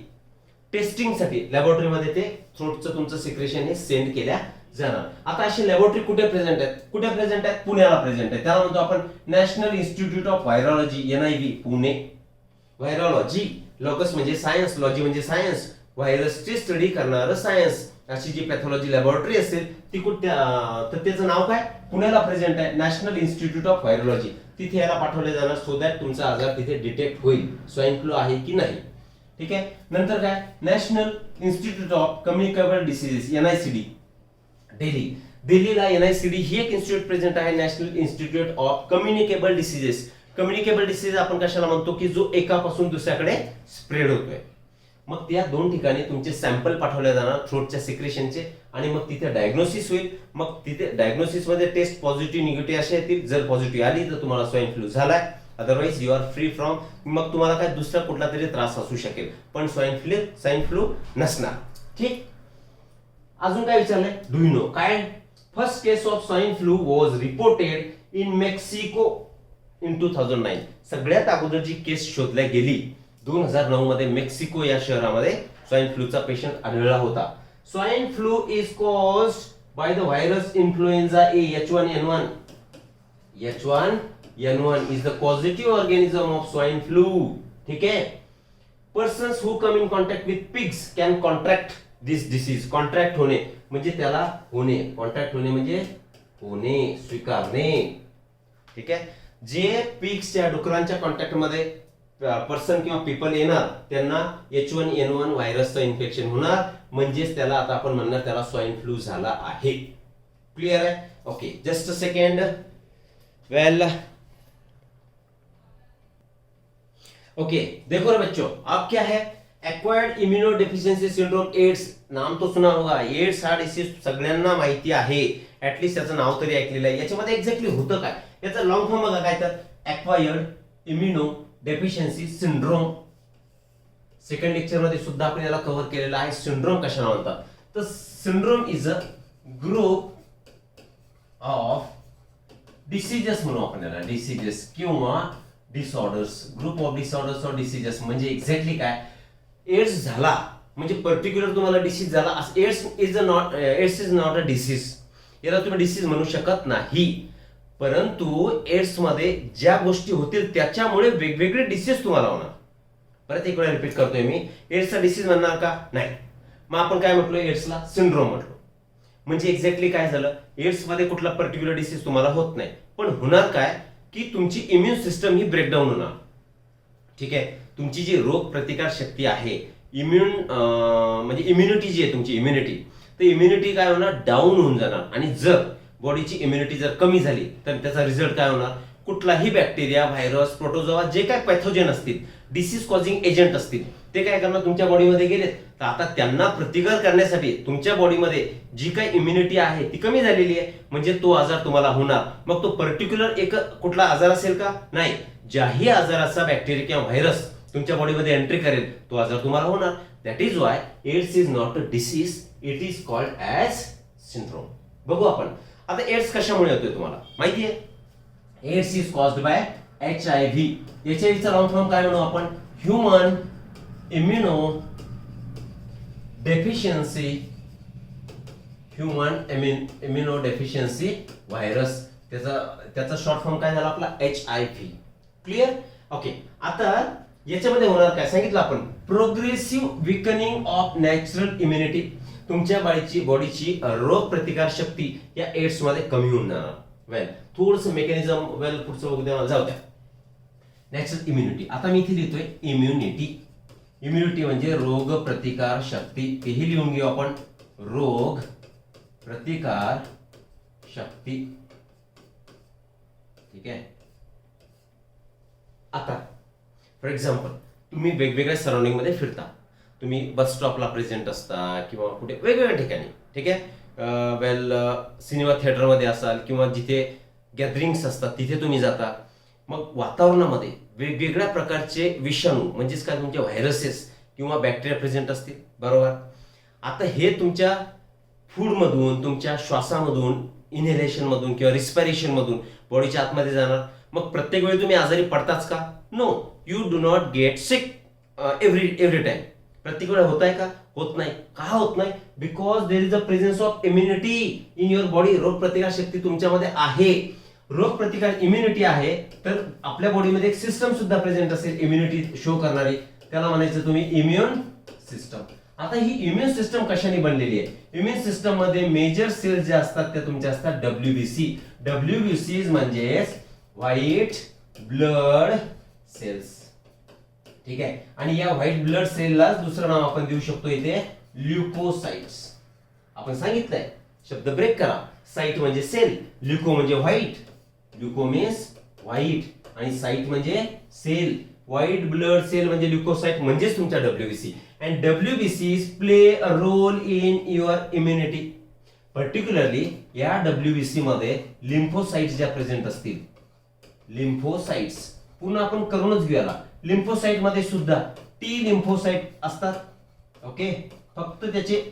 टेस्टिंगसाठी लॅबोरेटरीमध्ये ते थ्रोटचं तुमचं सिक्रेशन हे सेंड केल्या जाणार. आता अशी लॅबोरेटरी कुठे प्रेझेंट आहेत, कुठे प्रेझेंट आहेत, पुण्याला प्रेझेंट आहे. त्याला म्हणतो आपण national institute of virology, NIV, Pune. Virology, लॉकस म्हणजे सायन्स, लॉजी म्हणजे सायन्स, व्हायरसची स्टडी करणारं सायन्स. अशी जी पॅथॉलॉजी लॅबोरेटरी असेल ती कुठे, तर त्याचं नाव काय, पुण्याला प्रेझेंट आहे, नॅशनल इन्स्टिट्यूट ऑफ व्हायरॉलॉजी. तिथे याला पाठवले जाणार सो दॅट तुमचा आजार तिथे डिटेक्ट होईल, स्वाईन फ्लू आहे की नाही, ठीक आहे. नंतर काय, national institute of communicable diseases, NICD, Delhi. दिल्लीला NICD ही एक इन्स्टिट्यूट प्रेझेंट आहे, national institute of communicable diseases. Communicable disease आपण कशाला म्हणतो, की जो एकापासून दुसऱ्याकडे स्प्रेड होतोय. मग त्या दोन ठिकाणी तुमचे सॅम्पल पाठवले जाणार थ्रोटच्या सिक्रेशनचे, आणि मग तिथे डायग्नोसिस होईल. मग तिथे डायग्नोसिस मध्ये टेस्ट पॉझिटिव्ह निगेटिव्ह असे येतील. जर पॉझिटिव्ह आली तर तुम्हाला स्वाईन फ्लू झालाय, otherwise you are free from. मग तुम्हाला काय दुसरा कुठला तरी त्रास असू शकेल, पण स्वाईन फ्लू नसणार, ठीक. अजून काय विचारलंय, डू यू नो, काय, first case of swine flu was reported in Mexico in 2009. सगळ्यात अगोदर जी केस शोधल्या गेली 2009 मध्ये मेक्सिको या शहरामध्ये स्वाईन फ्लूचा पेशंट आढळला होता. Swine flu is caused by the virus influenza A, H1N1. H1N1 is the positive organism of swine flu, ठीक आहे. Persons who come in contact with pigs can contract this disease. Contract होणे म्हणजे त्याला होणे, contract होणे म्हणजे होणे, स्वीकारणे, ठीक आहे. जे पिग्सच्या, डुकरांच्या कॉन्टॅक्ट मध्ये पर्सन किंवा पीपल येणार त्यांना H1N1 व्हायरसचं इन्फेक्शन होणार, म्हणजेच त्याला आता आपण म्हणणार त्याला स्वाईन फ्लू झाला आहे. क्लियर है? Okay, just a second. Well okay, देखो रे बच्चों, अब क्या है, एक्वायर्ड इम्युनोडेफिशियन्सी सिंड्रोम, एड्स. नाम तो सुना होगा, एड्स हा डिसीज सगळ्यांना माहिती आहे, ऍटलीस्ट त्याचं नाव तरी ऐकलेलं आहे. याच्यामध्ये एक्झॅक्टली होतं काय, याचा लॉंग फॉर्म बघा काय, तर acquired immuno deficiency syndrome. Second lecture मध्ये सुद्धा आपण याला कव्हर केलेला आहे, सिंड्रोम कशाला म्हणतात. तर syndrome is a group of diseases म्हणू आपण याला, डिसीजेस किंवा डिसऑर्डर्स, ग्रुप ऑफ डिसऑर्डर्स और डिसीजेस. म्हणजे एक्झॅक्टली काय, एड्स झाला म्हणजे पर्टिक्युलर तुम्हाला डिसीज झाला, AIDS is not a disease. याला तुम्ही डिसीज म्हणू शकत नाही, परंतु एड्स मध्ये ज्या गोष्टी होतील त्याच्यामुळे वेगवेगळे डिसीज तुम्हाला होणार. परत एक वेळा रिपीट करतोय मी, एड्सचा डिसीज म्हणणार का, नाही. मग आपण काय म्हटलो, एड्सला सिंड्रोम म्हटलो. म्हणजे एक्झॅक्टली काय झालं, एड्स मध्ये कुठला पर्टिक्युलर डिसीज तुम्हाला होत नाही, पण होणार काय, की तुमची इम्युन सिस्टम ही ब्रेकडाऊन होणार, ठीक आहे. तुमची जी रोग प्रतिकार शक्ती आहे, म्हणजे इम्युनिटी जी आहे तुमची इम्युनिटी, तर इम्युनिटी काय होणार, डाऊन होऊन जाणार. आणि जर बॉडीची इम्युनिटी जर कमी झाली तर त्याचा रिझल्ट काय होणार, कुठलाही बॅक्टेरिया, व्हायरस, प्रोटोझोआ जे काय पॅथोजेन असतील, डिसीज कॉझिंग एजंट असतील, ते काय करणार, तुमच्या बॉडीमध्ये गेलेत, तर आता त्यांना प्रतिकार करण्यासाठी तुमच्या बॉडीमध्ये जी काही इम्युनिटी आहे ती कमी झालेली आहे, म्हणजे तो आजार तुम्हाला होणार. मग तो पर्टिक्युलर एक कुठला आजार असेल का, नाही. ज्याही आजाराचा बॅक्टेरिया किंवा व्हायरस तुमच्या बॉडीमध्ये एंट्री करेल तो आजार तुम्हाला होणार. That is why AIDS is not a disease, it is called as syndrome. बघू आपण आता एड्स कशामुळे होतोय तुम्हाला माहिती आहे. AIDS is caused by HIV. HIV चा लॉंग फॉर्म काय म्हणू आपण, human immunodeficiency, human immunodeficiency virus. त्याचा शॉर्ट फॉर्म काय झाला आपला HIV. क्लिअर. ओके. आता याच्यामध्ये होणार काय सांगितलं आपण, progressive weakening of natural immunity. तुमच्या बॉडीची रोग प्रतिकार शक्ती या एड्स मध्ये कमी होऊन जाणार. वेल थोडस मेकॅनिझम पुढचं बघू द्या, जाऊ द्या. नॅचरल इम्युनिटी, आता मी इथे लिहितोय इम्युनिटी. इम्युनिटी म्हणजे रोग प्रतिकार शक्ती, तेही लिहून घेऊ आपण, रोग प्रतिकार शक्ती. ठीक आहे. आता फॉर एक्झाम्पल तुम्ही वेगवेगळ्या सराउंडिंग मध्ये फिरता, तुम्ही बस स्टॉपला प्रेझेंट असता किंवा कुठे वेगवेगळ्या ठिकाणी. ठीक आहे. वेल सिनेमा थिएटरमध्ये असाल किंवा जिथे गॅदरिंग्स असतात तिथे तुम्ही जाता. मग वातावरणामध्ये वेगवेगळ्या प्रकारचे विषाणू म्हणजेच काय तुमचे व्हायरसेस किंवा बॅक्टेरिया प्रेझेंट असतील. बरोबर. आता हे तुमच्या फूडमधून, तुमच्या श्वासामधून, इनहेलेशन मधून किंवा रिस्पिरेशन मधून बॉडीच्या आतमध्ये जाणार. मग प्रत्येक वेळी तुम्ही आजारी पडताच का? No, you do not get sick every time. प्रत्येक वेळा होत आहे का? होत नाही. का होत नाही? Because there is a presence of immunity in your body. रोग प्रतिकार शक्ती तुमच्यामध्ये आहे. रोग प्रतिकार इम्युनिटी आहे तर आपल्या बॉडीमध्ये एक सिस्टम सुद्धा प्रेझेंट असेल इम्युनिटी शो करणारी, त्याला म्हणायचं तुम्ही इम्युन सिस्टम. आता ही इम्युन सिस्टम कशाने बनलेली आहे? इम्युन सिस्टम मध्ये मेजर सेल्स जे असतात ते तुमचे असतात WBC. WBC म्हणजे व्हाईट ब्लड सेल्स. ठीक आहे. आणि या व्हाईट ब्लड सेलला दुसरं नाव आपण देऊ शकतो इथे ल्युकोसाइट्स. आपण सांगितलंय, शब्द ब्रेक करा. साइट म्हणजे सेल, ल्युको म्हणजे व्हाईट, ल्युको मीन्स व्हाईट आणि साइट म्हणजे सेल. व्हाईट ब्लड सेल म्हणजे ल्युकोसाइट म्हणजेच तुमच्या WBC. And WBCs play a role in your immunity. Particularly या WBC मध्ये लिम्फोसाइट्स ज्या प्रेझेंट असतील, लिम्फोसाइट्स पुन्हा आपण करूनच घेऊया. लिम्फोसाइट मध्ये सुद्धा टी लिम्फोसाइट असतात. ओके. फक्त त्याचे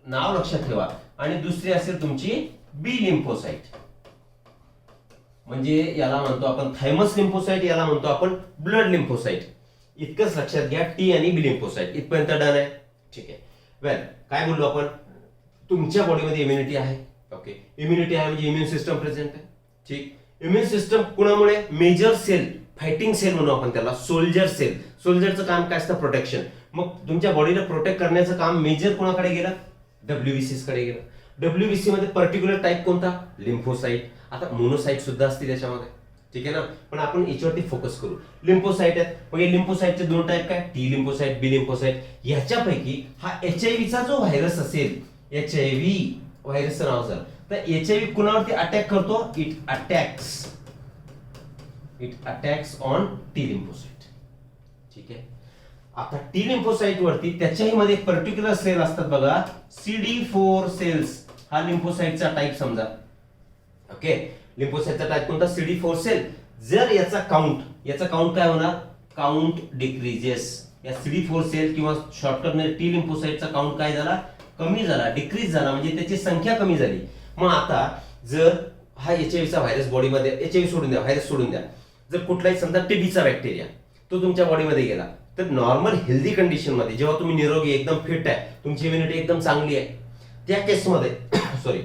नाव लक्षात ठेवा. आणि दुसरी असेल तुमची बी लिम्फोसाइट, म्हणजे याला म्हणतो आपण थायमस लिम्फोसाइट, याला म्हणतो आपण ब्लड लिम्फोसाइट. इतकंच लक्षात घ्या, टी आणि बी लिम्फोसाइट. इथपर्यंत डन आहे. ठीक आहे. वेल काय बोललो आपण, तुमच्या बॉडीमध्ये इम्युनिटी आहे. ओके. इम्युनिटी आहे म्हणजे इम्युन सिस्टम प्रेझेंट आहे. ठीक. इम्युन सिस्टम कुणामुळे? मेजर सेल, फायटिंग सेल म्हणू आपण त्याला, सोल्जर सेल. सोल्जरचं काम काय असतं? प्रोटेक्शन. मग तुमच्या बॉडीला प्रोटेक्ट करण्याचं काम मेजर कोणाकडे गेलं? WBCs कडे गेलं. WBC मध्ये पर्टिक्युलर टाइप कोणता? लिम्फोसाइट. आता मोनोसाइट सुद्धा असतील याच्यामध्ये. ठीक आहे ना. पण आपण याच्यावरती फोकस करू. लिम्फोसाइट आहेत. मग या लिम्फोसाइटचे दोन टाइप काय? टी लिम्फोसाइट, बी लिम्फोसाइट. याच्यापैकी हा HIV चा जो व्हायरस असेल, HIV व्हायरसचं नाव जर, तर HIV कुणावरती अटॅक करतो? It attacks on T lymphocyte. ठीक आहे. आता टी लिम्फोसाइट वरती त्याच्याही मध्ये एक पर्टिक्युलर सेल असतात बघा, CD4 सेल्स. हा लिम्फोसाइटचा टाइप समजा. ओके. लिम्फोसाइटचा टाइप कोणता? CD4 cell. जर याचा काउंट काय होणार? Count decreases. या CD4 सेल किंवा शॉर्टकट टी लिम्फोसाइटचा काउंट काय झाला? कमी झाला, डिक्रीज झाला, म्हणजे त्याची संख्या कमी झाली. मग आता जर हा HIVचा व्हायरस बॉडीमध्ये, HIV सोडून द्या, व्हायरस सोडून द्या, जर कुठलाही समजा टीबीचा बॅक्टेरिया तो तुमच्या बॉडीमध्ये गेला, तर नॉर्मल हेल्दी कंडिशन मध्ये जेव्हा तुम्ही निरोगी एकदम फिट आहे, तुमची इम्युनिटी एकदम चांगली आहे, त्या केसमध्ये सॉरी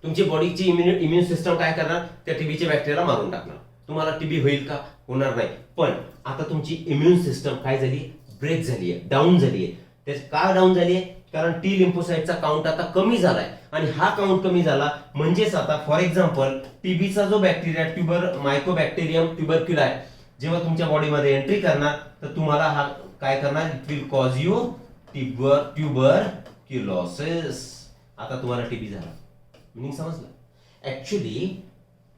तुमची बॉडीची इम्युन सिस्टम काय करणार? त्या टीबीच्या बॅक्टेरियाला मारून टाकणार. तुम्हाला टीबी होईल का? होणार नाही. पण आता तुमची इम्युन सिस्टम काय झाली? ब्रेक झाली आहे, डाऊन झाली आहे. त्याच का डाऊन झाली आहे? कारण टी लिम्फोसाइटचा काउंट आता कमी झालाय. आणि हा काउंट कमी झाला म्हणजेच आता फॉर एक्झाम्पल टीबीचा जो बॅक्टेरिया मायकोबॅक्टेरियम ट्युबरक्युलाय जेव्हा तुमच्या बॉडीमध्ये एंट्री करणार, तर तुम्हाला हा काय करणार? It will cause you tuberculosis. आता तुम्हाला टीबी झाला. मिनिंग समजलं? ऍक्च्युली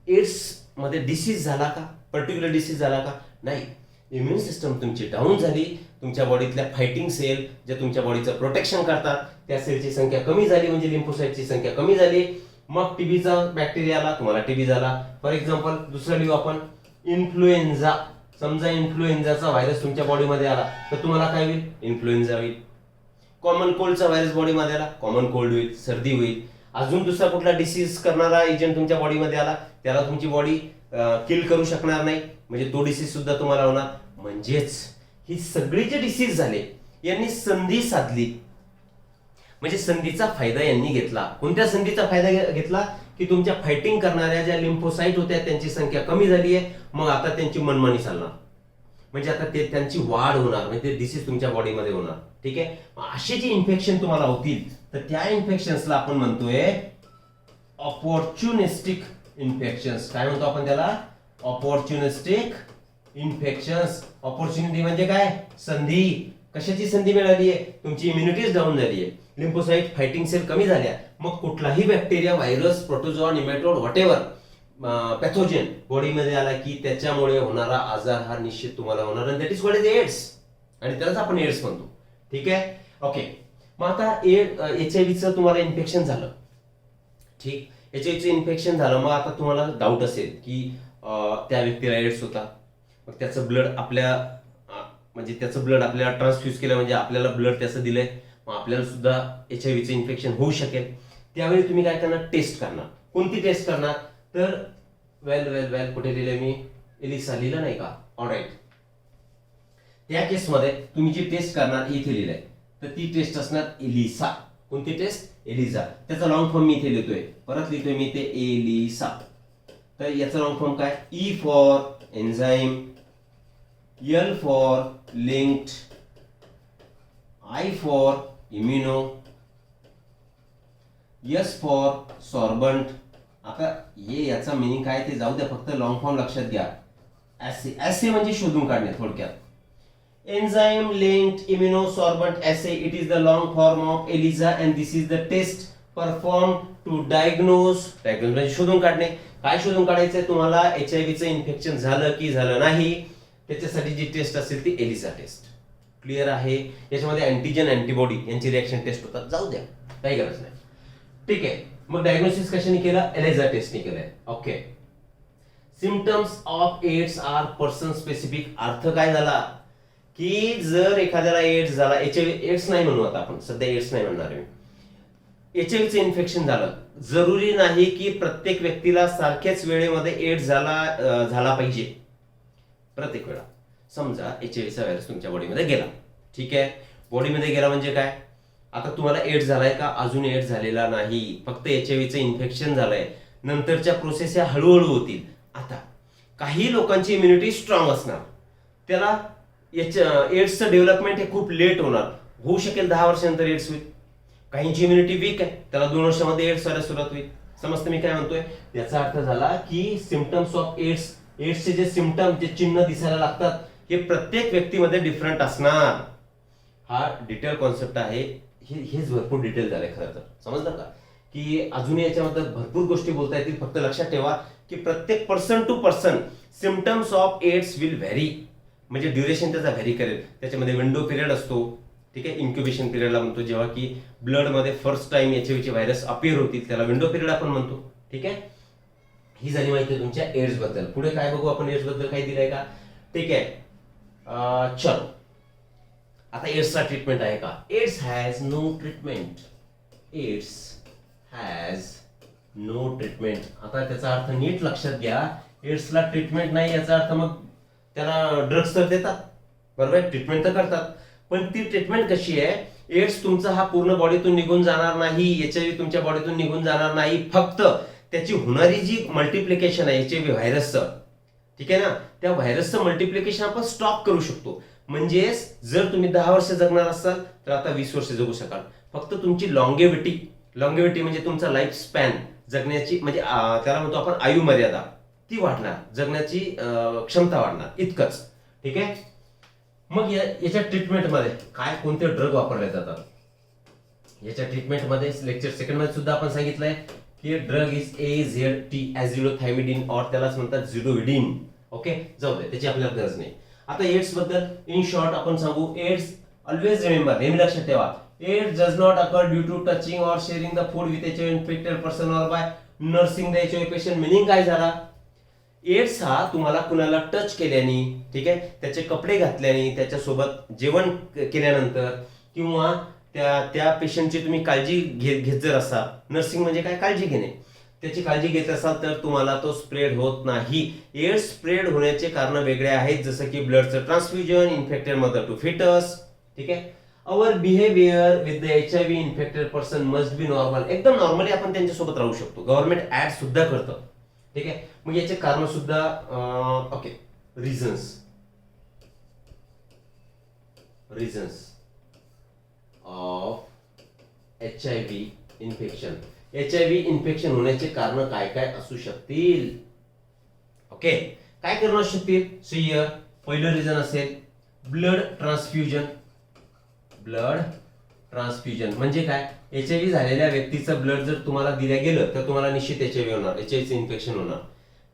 एड्स मध्ये डिसीज झाला का? पर्टिक्युलर डिसीज झाला का? नाही. इम्युन सिस्टम तुमची डाऊन झाली. तुमच्या बॉडीतल्या फायटिंग सेल ज्या तुमच्या बॉडीचं प्रोटेक्शन करतात त्या सेलची संख्या कमी झाली, म्हणजे लिम्फोसाइटची संख्या कमी झाली. मग टीबीचा बॅक्टेरिया आला, तुम्हाला टीबी झाला. फॉर एक्झाम्पल दुसरं लिहू आपण, इन्फ्लुएन्झा. समजा इन्फ्लुएन्झाचा व्हायरस तुमच्या बॉडीमध्ये आला तर तुम्हाला काय होईल? इन्फ्लुएन्झा होईल. कॉमन कोल्डचा व्हायरस बॉडीमध्ये आला, कॉमन कोल्ड होईल, सर्दी होईल. अजून दुसरा कुठला डिसीज करणारा एजंट तुमच्या बॉडीमध्ये आला, त्याला तुमची बॉडी किल करू शकणार नाही, म्हणजे तो डिसीज सुद्धा तुम्हाला होणार. म्हणजेच ही सगळी जे डिसीज झाले यांनी संधी साधली, म्हणजे संधीचा फायदा यांनी घेतला. कोणत्या संधीचा फायदा घेतला? की तुमच्या फायटिंग करणाऱ्या ज्या लिम्फोसाइट होत्या त्यांची संख्या कमी झाली आहे, मग आता त्यांची मनमानी चालणार, म्हणजे आता ते त्यांची वाढ होणार, म्हणजे ते डिसीज तुमच्या बॉडीमध्ये होणार. ठीक आहे. असे जे इन्फेक्शन तुम्हाला होतील तर त्या इन्फेक्शन्सला आपण म्हणतोय ऑपॉर्च्युनिस्टिक इन्फेक्शन्स. काय म्हणतो आपण त्याला? ऑपॉर्च्युनिस्टिक इन्फेक्शन्स. ऑपॉर्च्युनिटी म्हणजे काय? संधी. कशाची संधी मिळाली आहे? तुमची इम्युनिटीज डाऊन झाली आहे, लिम्फोसाइट फायटिंग सेल कमी झाल्या, मग कुठलाही bacteria, virus, protozoa, nematode, whatever pathogen बॉडीमध्ये आला की त्याच्यामुळे होणारा आजार हा निश्चित तुम्हाला होणार, आणि that is called as AIDS, आणि त्यालाच आपण एड्स म्हणतो. ठीक आहे. ओके. मग आता HIV तुम्हाला इन्फेक्शन झालं. ठीक. HIV इन्फेक्शन झालं, मग आता तुम्हाला डाऊट असेल की त्या व्यक्तीला एड्स होता, मग त्याचं ब्लड म्हणजे त्याचं ब्लड आपल्याला ट्रान्सफ्यूज केलं, म्हणजे आपल्याला ब्लड त्याचं दिलंय, मग आपल्याला सुद्धा HIV इन्फेक्शन होऊ शकेल. त्यावेळी तुम्ही काय करणार? टेस्ट करणार. कोणती टेस्ट करणार? तर वेल कुठे लिहिलंय मी? एलिसा लिहिलं नाही का? ऑलराईट. त्या केसमध्ये तुम्ही जी टेस्ट करणार इथे लिहिलंय, तर ती टेस्ट असणार एलिसा. कोणती टेस्ट? एलिसा. त्याचा लॉंग फॉर्म मी इथे लिहितोय, परत लिहितोय मी ते एलिसा. तर याचा लॉंग फॉर्म काय? E for enzyme, L for linked, I for immuno, S for sorbent. आता याचा मिनिंग काय ते जाऊ द्या, फक्त लॉंग फॉर्म लक्षात घ्या. ऍसे म्हणजे शोधून काढणे थोडक्यात. Enzyme linked immunosorbent assay, it is the long form of ELISA and this is the test perform to diagnose म्हणजे शोधून काढणे. काय शोधून काढायचंय तुम्हाला? HIV इन्फेक्शन झालं की झालं नाही, त्याच्यासाठी जी टेस्ट असेल ती ELISA टेस्ट. क्लिअर आहे? याच्यामध्ये अँटीजन अँटीबॉडी यांची रिएक्शन टेस्ट होतात, जाऊ द्या, काही गरज नाही. ठीक आहे. मग डायग्नोसिस कशाने केलं? ELISA टेस्टने केलंय. Okay. Symptoms of AIDS are person specific. अर्थ काय झाला? की जर एखाद्याला एड्स झाला, एड्स नाही म्हणू आता आपण, सध्या एड्स नाही म्हणणार आहे. HIV इन्फेक्शन झालं, जरुरी नाही की प्रत्येक व्यक्तीला सारख्याच वेळेमध्ये एड्स झाला पाहिजे. प्रत्येक वेळा समजा HIV व्हायरस तुमच्या बॉडीमध्ये गेला. ठीक आहे. बॉडीमध्ये गेला म्हणजे काय? आता तुम्हाला एड्स झालाय का? अजून एड्स झालेला नाही, फक्त HIV इन्फेक्शन झालंय. नंतरच्या प्रोसेस या हळूहळू होतील. आता काही लोकांची इम्युनिटी स्ट्रॉंग असणार, त्याला एड्सचं डेव्हलपमेंट हे खूप लेट होणार, होऊ शकेल 10 वर्षानंतर एड्स होईल. काहींची इम्युनिटी वीक आहे, त्याला 2 वर्षामध्ये एड्स व्हायला सुरुवात होईल. समजतं मी काय म्हणतोय? याचा अर्थ झाला की सिम्पटम्स ऑफ एड्सचे जे सिम्पटम, जे चिन्ह दिसायला लागतात, हे प्रत्येक व्यक्तीमध्ये डिफरंट असणार. हा डिटेल कॉन्सेप्ट आहे. हेच भरपूर डिटेल झालंय खरं तर, समजलं का? की अजून याच्यामध्ये भरपूर गोष्टी बोलता येतील. फक्त लक्षात ठेवा की प्रत्येक person to person symptoms of AIDS will vary, म्हणजे ड्युरेशन त्याचा व्हॅरी करेल. त्याच्यामध्ये विंडो पिरियड असतो. ठीक आहे. इन्क्युबेशन पिरियडला म्हणतो, जेव्हा की ब्लड मध्ये first time HIV virus appear होतील, त्याला विंडो पिरियड आपण म्हणतो. ठीक आहे. ही झाली माहिती तुमच्या एड्स बद्दल. पुढे काय बघू आपण? एड्स बद्दल काही दिलंय का? ठीक आहे. चलो, आता एड्सचा ट्रीटमेंट आहे का? AIDS has no treatment. AIDS has no treatment. आता त्याचा अर्थ नीट लक्षात घ्या. एड्सला ट्रीटमेंट नाही याचा अर्थ मग त्याला ड्रग्स तर देतात, बरोबर? ट्रीटमेंट तर करतात, पण ती ट्रीटमेंट कशी आहे? एड्स तुमचा हा पूर्ण बॉडीतून निघून जाणार नाही, HIV तुमच्या बॉडीतून निघून जाणार नाही, फक्त त्याची होणारी जी मल्टिप्लिकेशन आहे HIV व्हायरसचं, ठीक आहे ना, त्या व्हायरसचं मल्टिप्लिकेशन आपण स्टॉप करू शकतो. म्हणजेच जर तुम्ही 10 वर्ष जगणार असाल तर आता 20 वर्ष जगू शकाल. फक्त तुमची लॉंगेविटी म्हणजे तुमचा लाईफ स्पॅन, जगण्याची म्हणजे त्याला म्हणतो आपण आयु मर्यादा, ती वाढणार, जगण्याची क्षमता वाढणार, इतकंच. ठीक आहे. मग याच्या ट्रीटमेंटमध्ये काय कोणते ड्रग वापरले जातात? याच्या ट्रीटमेंटमध्ये लेक्चर सेकंड मध्ये सुद्धा आपण सांगितलंय की ड्रग इज AZT, ॲझिलोथायमिडिन, और त्यालाच म्हणतात झिडोविडिन. ओके, जाऊ दे, त्याची आपल्याला गरज नाही. आता एड्स बद्दल इन शॉर्ट आपण सांगू. एड्स, ऑलवेज रिमेंबर, नेहमी लक्षात ठेवा, AIDS does not occur due to touching और sharing the food with HIV infected person और by nursing the HIV patient. Meaning काय झाला? एड्स हा तुम्हाला कुणाला टच केल्याने, ठीक आहे, त्याचे कपडे घातल्याने, त्याच्यासोबत जेवण केल्यानंतर किंवा त्या पेशंटची तुम्ही काळजी घेत जर असाल, नर्सिंग म्हणजे काय, काळजी घेणे, त्याची काळजी घेत असाल तर तुम्हाला तो स्प्रेड होत नाही. एड्स स्प्रेड होण्याचे कारण वेगळे आहेत, जसं की ब्लडचं transfusion, infected mother to foetus, ठीक आहे. Our behaviour with the HIV infected person must be normal. एकदम नॉर्मली आपण त्यांच्यासोबत राहू शकतो. गव्हर्नमेंट ऍड सुद्धा करतं, ठीक आहे. मग याचे कारण सुद्धा okay, reasons of HIV infection. HIV infection होण्याचे कारण काय काय असू शकतील? ओके, काय कारण असू शकतील? सो हियर पहिलं रिझन असेल ब्लड ट्रान्सफ्युजन. म्हणजे काय, HIV झालेल्या व्यक्तीचं ब्लड जर तुम्हाला दिलं गेलं तर तुम्हाला निश्चित HIV होणार, HIV इन्फेक्शन होणार.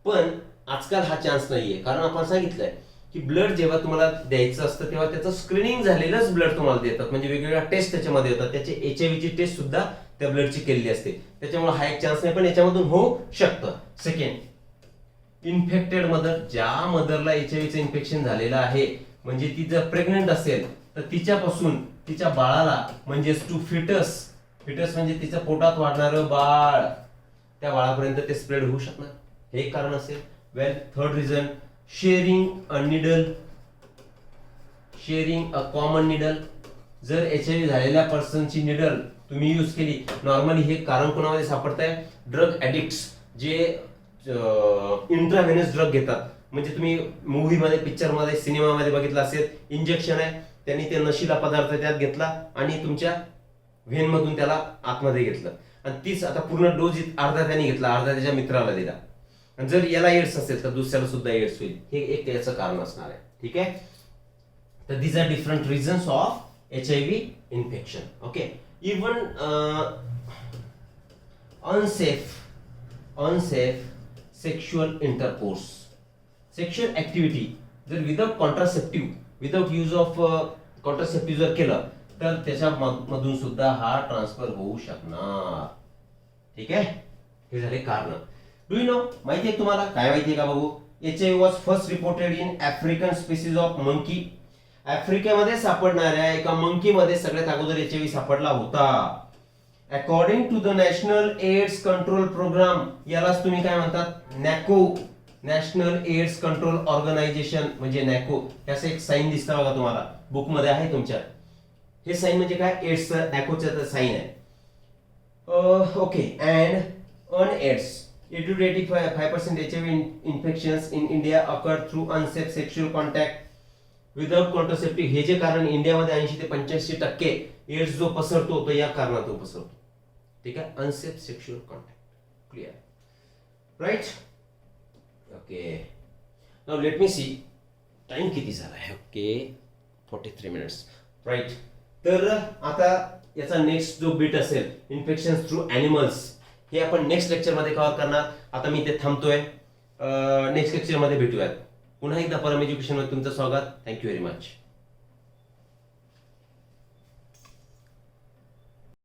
पण आजकाल हा चान्स नाहीये, कारण आपण सांगितलंय की ब्लड जेव्हा तुम्हाला द्यायचं असतं तेव्हा त्याचं स्क्रीनिंग झालेलंच ब्लड तुम्हाला देतात, म्हणजे वेगवेगळ्या टेस्ट त्याच्यामध्ये येतात, त्याची HIV ची टेस्ट सुद्धा त्या ब्लडची केलेली असते. त्याच्यामुळे हा एक चान्स नाही, पण याच्यामधून होऊ शकतं. Second, infected mother. ज्या मदरला HIVचं इन्फेक्शन झालेलं आहे, म्हणजे ती जर प्रेग्नेंट असेल तर तिच्यापासून तिच्या बाळाला, म्हणजे टू फिटस म्हणजे तिच्या पोटात वाढणारं बाळ, त्या बाळापर्यंत ते स्प्रेड होऊ शकणार, हे एक कारण असेल. Well, third reason, sharing a common needle. जर HIV झालेल्या पर्सनची निडल तुम्ही यूज केली, नॉर्मली हे कारण कोणामध्ये सापडतंय? ड्रग ऍडिक्ट्स, जे इंट्राव्हेनस ड्रग घेतात. म्हणजे तुम्ही मूव्हीमध्ये, पिक्चरमध्ये, सिनेमामध्ये बघितलं असेल, इंजेक्शन आहे, त्यांनी ते नशीला पदार्थ त्यात घेतला आणि तुमच्या व्हेन मधून त्याला आतमध्ये घेतलं, आणि तीच आता पूर्ण डोज अर्धा त्यांनी घेतला, अर्धा त्याच्या मित्राला दिला. आणि जर याला एड्स असेल तर दुसऱ्याला सुद्धा एड्स होईल, हे एक त्याचं कारण असणार आहे, ठीक आहे. तर these are different reasons of HIV infection. Okay, even unsafe sexual intercourse, sexual activity जर विदाउट यूज ऑफ कॉन्ट्रासेप्टिव्ह जर केलं तर त्याच्या मधून सुद्धा हा ट्रान्सफर होऊ शकणार, ठीक आहे. हे झाले कारण. डू यू नो, माहिती आहे तुम्हाला, काय माहिती आहे का बघू? HIV was first reported in African species of monkey. आफ्रिकेमध्ये सापडणाऱ्या एका मंकी मध्ये सगळ्यात अगोदर HIV सापडला होता. According to the national AIDS control programme, यालाच तुम्ही काय म्हणतात? नॅको, नॅशनल एड्स कंट्रोल ऑर्गनायझेशन, म्हणजे नॅको. त्याचं एक साईन दिसतं बघा तुम्हाला, बुक मध्ये आहे तुमच्या. हे साईन म्हणजे काय? एड्स, नॅकोचं साईन आहे. Okay, and UNAIDS 85% HIV infections in India occur through unsafe sexual contact without contraceptive. हे जे कारण इंडियामध्ये 80 ते 85% एड्स जो पसरतो तो या कारणातून पसरतो, ठीक आहे. Unsafe sexual contact, clear, right? Okay, now let me see time किती झाला आहे. Okay, 43 minutes, right. तर आता याचा नेक्स्ट जो बीट असेल, इन्फेक्शन थ्रू ॲनिमल्स, हे आपण नेक्स्ट लेक्चर मध्ये कव्हर करणार. आता मी ते थांबतोय, नेक्स्ट लेक्चर मध्ये भेटूयात. पुन्हा एकदा परम एज्युकेशन मध्ये तुमचं स्वागत. Thank you very much.